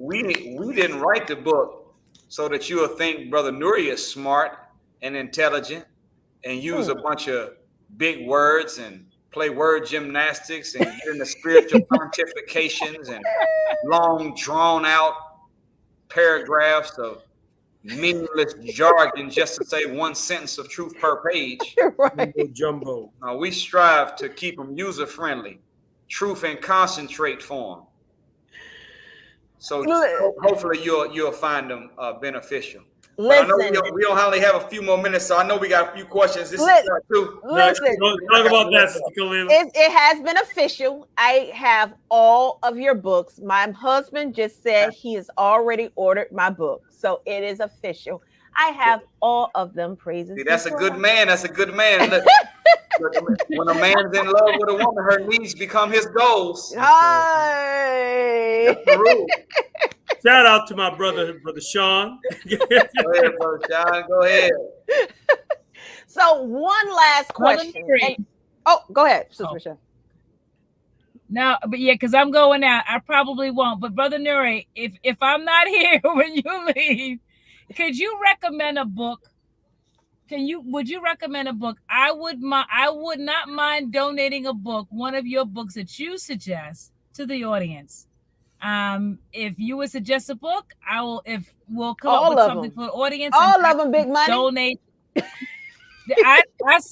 didn't write the book so that you'll think Brother Nuri is smart and intelligent and use a bunch of big words and play word gymnastics and get into spiritual pontifications and long drawn out paragraphs of meaningless jargon just to say one sentence of truth per page. Right. Jumbo. We strive to keep them user friendly, truth in concentrate form. So hopefully you'll find them beneficial. But I know we don't only have a few more minutes, so I know we got a few questions. This is too. Listen, talk about that, Sister Kalila. It has been official. I have all of your books. My husband just said he has already ordered my book, so it is official. I have all of them. Praises. See, that's a good man. That's a good man. When a man's in love with a woman, her needs become his goals. Hi. That's the rule. Shout out to my brother Sean. Go ahead, Brother Sean. Go ahead. So one last question. Go ahead, Sister Michelle. No, but yeah, because I'm going out. I probably won't. But Brother Nuri, if I'm not here when you leave, could you recommend a book? Would you recommend a book? I would not mind donating a book, one of your books that you suggest to the audience. If you would suggest a book, we'll come up with something for the audience. All of them, big money. Donate.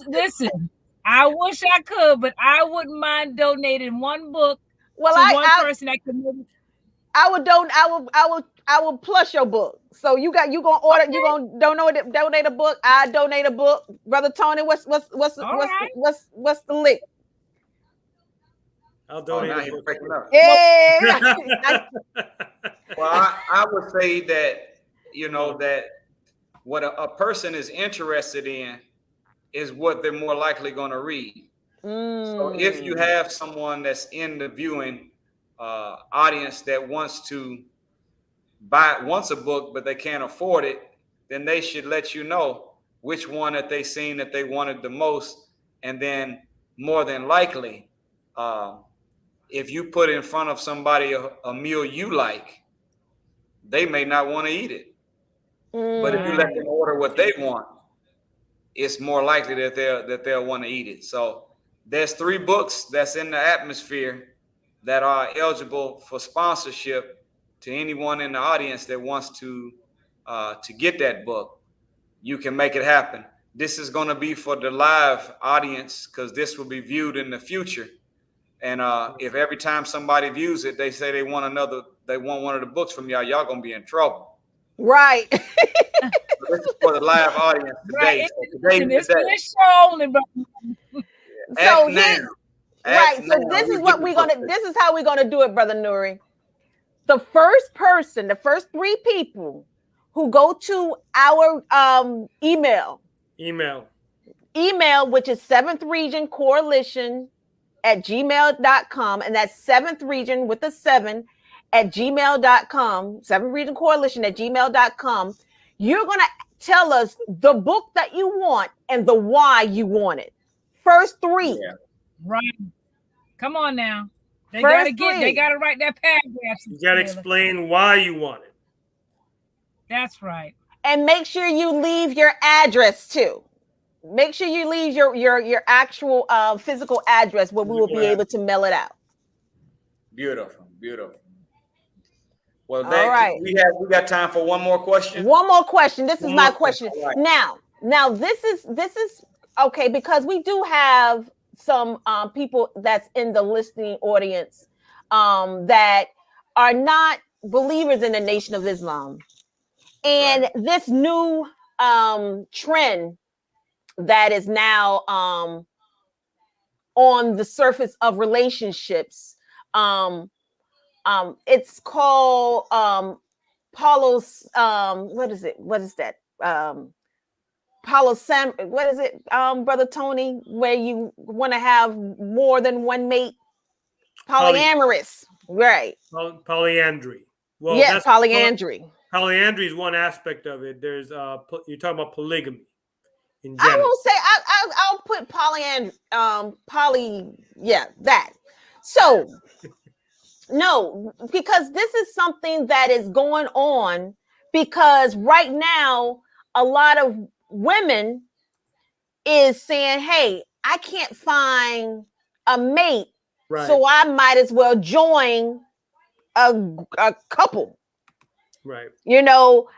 Listen, I wish I could, but I wouldn't mind donating one book to one person that could maybe. I will plus your book. So you gonna donate a book. I donate a book. Brother Tony, what's the link? I'll donate a book. Yeah. Well, I would say that, that what a person is interested in is what they're more likely going to read. So if you have someone that's in the viewing audience that wants a book, but they can't afford it, then they should let you know which one that they seen that they wanted the most. And then more than likely, if you put in front of somebody a meal you like, they may not want to eat it. But if you let them order what they want, it's more likely that they'll want to eat it. So there's 3 books that's in the atmosphere that are eligible for sponsorship to anyone in the audience that wants to get that book. You can make it happen. this is going to be for the live audience because this will be viewed in the future. And if every time somebody views it, they say they want one of the books from y'all gonna be in trouble. Right. So this is for the live audience today. Right. So today It's been shown, So now. here's right. So Now. this is what we're gonna. This is how we're gonna do it, Brother Nuri. The first person, the first 3 people who go to our email, which is 7th Region Coalition at gmail.com, and that's 7th Region with a 7 at gmail.com, 7th Region Coalition at gmail.com. You're gonna tell us the book that you want and the why you want it. First 3. Yeah. Right. Come on now. They First gotta write that paragraph. You gotta explain why you want it. That's right. And make sure you leave your address too. Make sure you leave your actual physical address where we will be able to mail it out. Beautiful, beautiful. Well, All right. we got time for one more question. One more question. This is my question. Right. Now this is okay, because we do have some people that's in the listening audience that are not believers in the Nation of Islam. And this new trend that is now on the surface of relationships, it's called Paulo's what is that? What is it, Brother Tony, where you want to have more than one mate? Polyamorous, right? Polyandry. Well, yes, polyandry. Polyandry is one aspect of it. There's you're talking about polygamy in general. I will say I'll put polyandry, that. So no, because this is something that is going on, because right now a lot of women is saying, hey, I can't find a mate, so I might as well join a couple. Right. You know,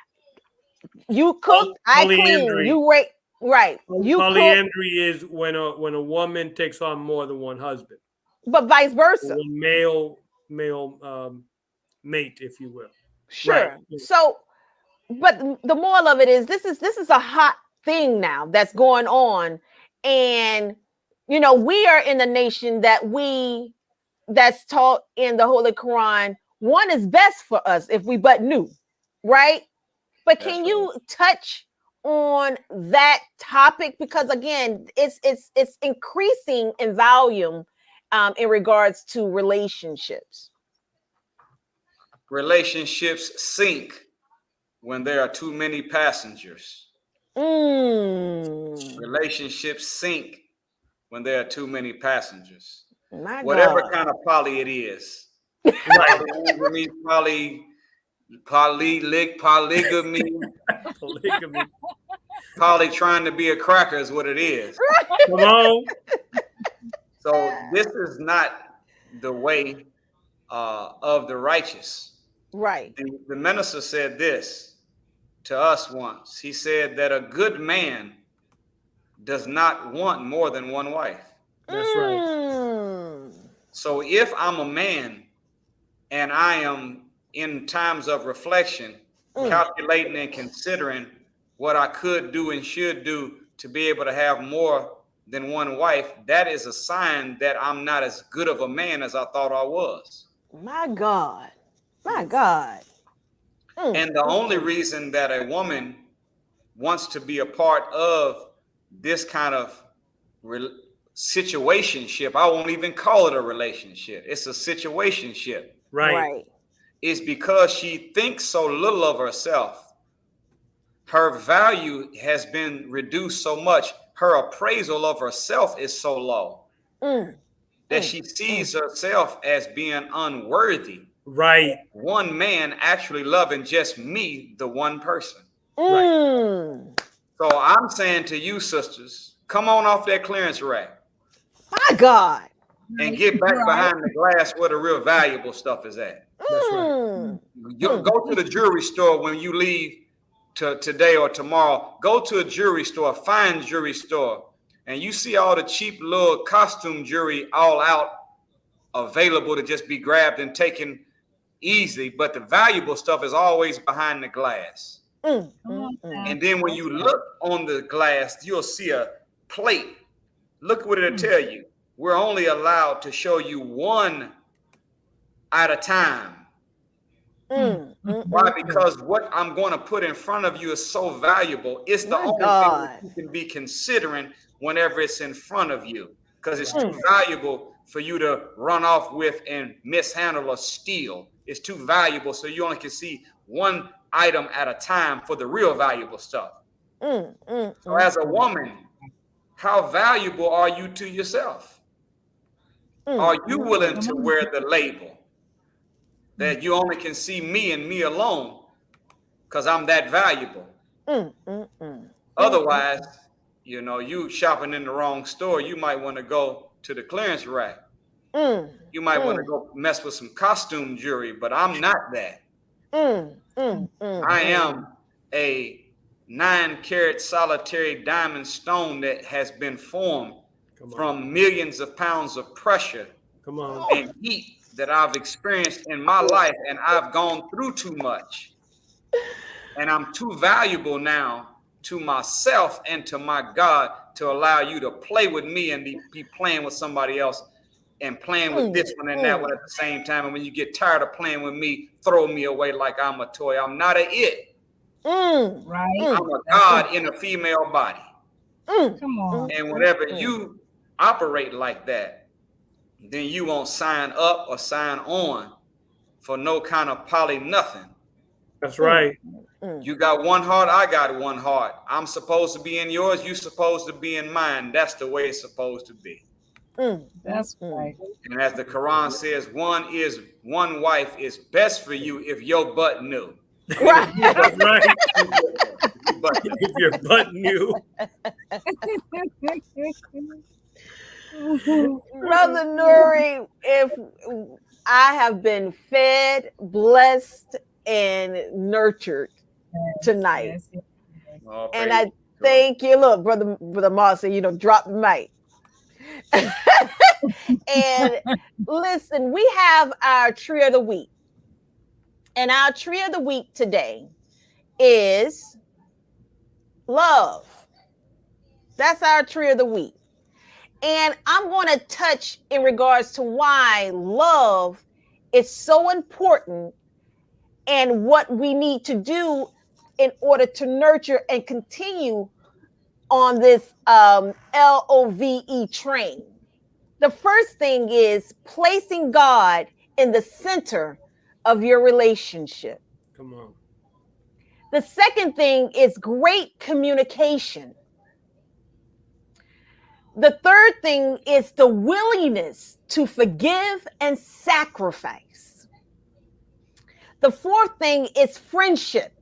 you cook, I clean, you rate. Right. You polyandry is when a woman takes on more than one husband. But vice versa. One male mate, if you will. Sure. Right. So, but the moral of it is this is a hot thing now that's going on. And you know, we are in the nation that's taught in the Holy Quran, one is best for us if we but knew, right? But can you touch on that topic? Because again, it's increasing in volume in regards to relationships. Relationships sink when there are too many passengers. Relationships sink when there are too many passengers. Whatever kind of poly it is. Polygamy, poly trying to be a cracker is what it is. Come on. So this is not the way of the righteous. Right. The minister said this to us once. He said that a good man does not want more than one wife. That's right. So if I'm a man and I am in times of reflection, calculating and considering what I could do and should do to be able to have more than one wife, that is a sign that I'm not as good of a man as I thought I was. My God. My God. And the only reason that a woman wants to be a part of this kind of situationship, I won't even call it a relationship. It's a situationship. Right. Is because she thinks so little of herself. Her value has been reduced so much. Her appraisal of herself is so low that she sees herself as being unworthy. Right. One man actually loving just me, the one person. Right. So I'm saying to you, sisters, come on off that clearance rack. My God. And get back behind the glass where the real valuable stuff is at. That's right. You go to the jewelry store when you leave to today or tomorrow, go to a jewelry store, a fine jewelry store, and you see all the cheap little costume jewelry all out available to just be grabbed and taken easy, but the valuable stuff is always behind the glass. And then when you look on the glass, you'll see a plate. Look what it'll tell you. We're only allowed to show you one at a time. Why? Because what I'm going to put in front of you is so valuable. It's the only thing you can be considering whenever it's in front of you, because it's too valuable for you to run off with and mishandle or steal. It's too valuable, so you only can see one item at a time for the real valuable stuff. So as a woman, how valuable are you to yourself? Are you willing to wear the label that you only can see me and me alone because I'm that valuable? Otherwise, you know, you shopping in the wrong store, you might want to go to the clearance rack. You might want to go mess with some costume jewelry, but I'm not that. I am a 9-carat solitary diamond stone that has been formed from millions of pounds of pressure and heat that I've experienced in my life, and I've gone through too much. And I'm too valuable now to myself and to my God to allow you to play with me and be playing with somebody else and playing with this one and that one at the same time. And when you get tired of playing with me, throw me away like I'm a toy. I'm not a it. Right. I'm a God in a female body. Come on. And whenever you operate like that, then you won't sign up or sign on for no kind of poly nothing. That's right. You got one heart, I got one heart. I'm supposed to be in yours, you're supposed to be in mine. That's the way it's supposed to be. That's right. And as the Quran says, one wife is best for you if your butt knew. Right. That's right. If your butt knew. Brother Nuri, if I have been fed, blessed, and nurtured tonight. Oh, and I thank you. Look, Brother Moss said, drop the mic. And listen, we have our tree of the week. And our tree of the week today is love. That's our tree of the week. And I'm going to touch in regards to why love is so important and what we need to do in order to nurture and continue on this LOVE train. The first thing is placing God in the center of your relationship. Come on. The second thing is great communication. The third thing is the willingness to forgive and sacrifice. The fourth thing is friendship.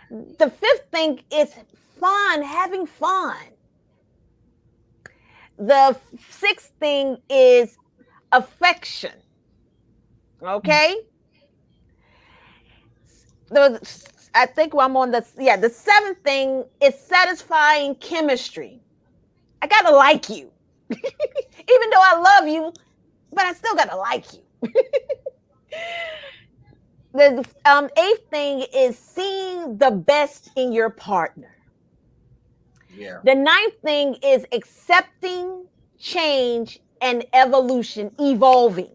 The fifth thing is fun, having fun. The sixth thing is affection. Okay? I think I'm on the seventh thing is satisfying chemistry. I gotta like you. Even though I love you, but I still gotta like you. The eighth thing is seeing the best in your partner. Yeah. The ninth thing is accepting change and evolution, evolving.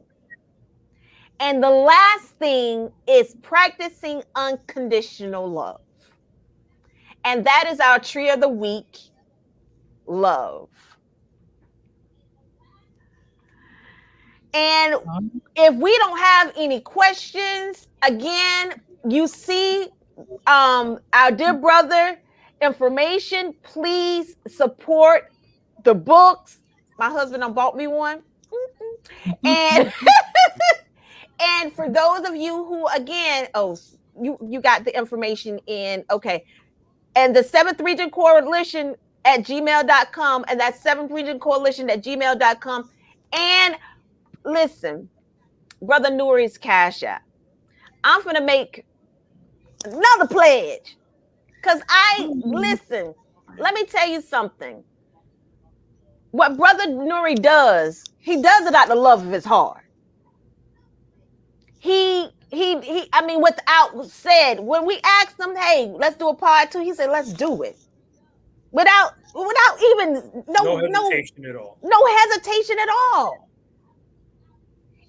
And the last thing is practicing unconditional love. And that is our tree of the week, love. And if we don't have any questions, again, you see our dear brother information. Please support the books. My husband bought me one. And and for those of you who, again, you got the information in, okay. And the 7th Region Coalition at gmail.com, and that's 7th Region Coalition at gmail.com. And listen, Brother Nuri's Cash App. I'm going to make another pledge. Because listen, let me tell you something. What Brother Nuri does, he does it out the love of his heart. I mean, without said, when we asked him, hey, let's do a part 2, he said, let's do it. Without even no hesitation at all. No hesitation at all.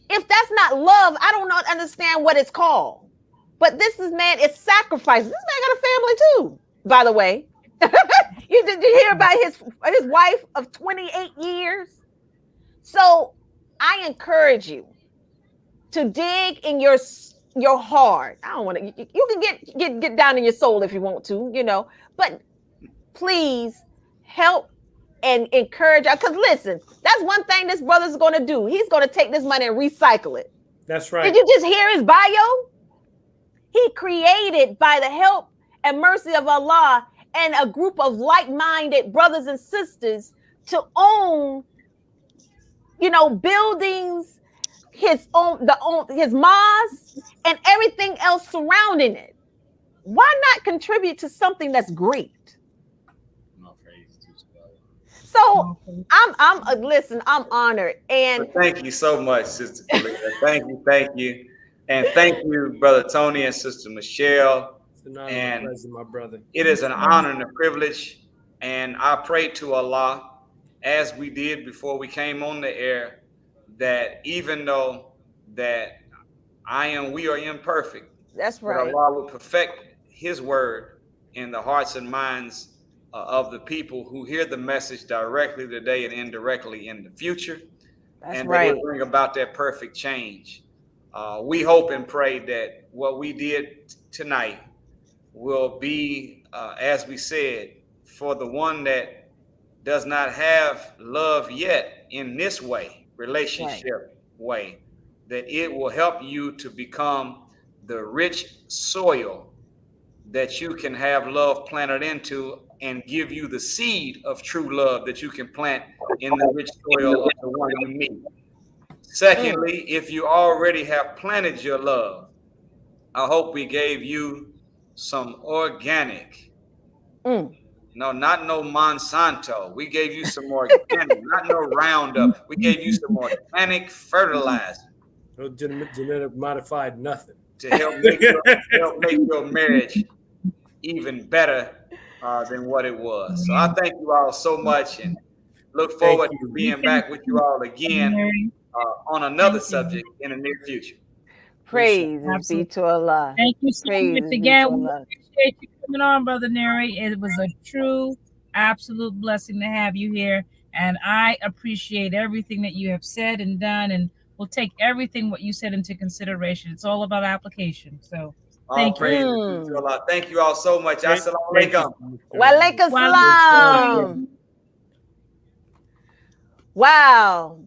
If that's not love, I don't understand what it's called. But this is, man, it's sacrifice. This man got a family too, by the way. Did you hear about his wife of 28 years? So I encourage you to dig in your heart. I don't want to. You can get down in your soul if you want to, but please help and encourage. Because listen, that's one thing this brother's going to do. He's going to take this money and recycle it. That's right. Did you just hear his bio? He created, by the help and mercy of Allah and a group of like-minded brothers and sisters, to own, buildings, his mosque, and everything else surrounding it. Why not contribute to something that's great? So I'm honored, and thank you so much, Sister Kalila. Thank you, and thank you, Brother Tony and Sister Michelle. It's an honor and a pleasure, my brother. It is an honor and a privilege, and I pray to Allah, as we did before we came on the air, that even though that we are imperfect, that's right, that Allah will perfect His word in the hearts and minds of the people who hear the message directly today and indirectly in the future. That's and right. That will bring about that perfect change. We hope and pray that what we did tonight will be, as we said, for the one that does not have love yet in this way, relationship way, that it will help you to become the rich soil that you can have love planted into, and give you the seed of true love that you can plant in the rich soil of the one you meet. Secondly, if you already have planted your love, I hope we gave you some organic, no, not no Monsanto. We gave you some organic, not no Roundup. We gave you some organic fertilizer. No genetic modified nothing. To help make your marriage even better than what it was. So I thank you all so much, and look forward to being back with you all again on another subject in the near future. Praise be to Allah. Thank you so much again. We appreciate you coming on, Brother Nuri. It was a true, absolute blessing to have you here, and I appreciate everything that you have said and done, and we'll take everything what you said into consideration. It's all about application. So thank you. Thank you all so much. Assalamu alaikum. Wa alaikum salam. Wow.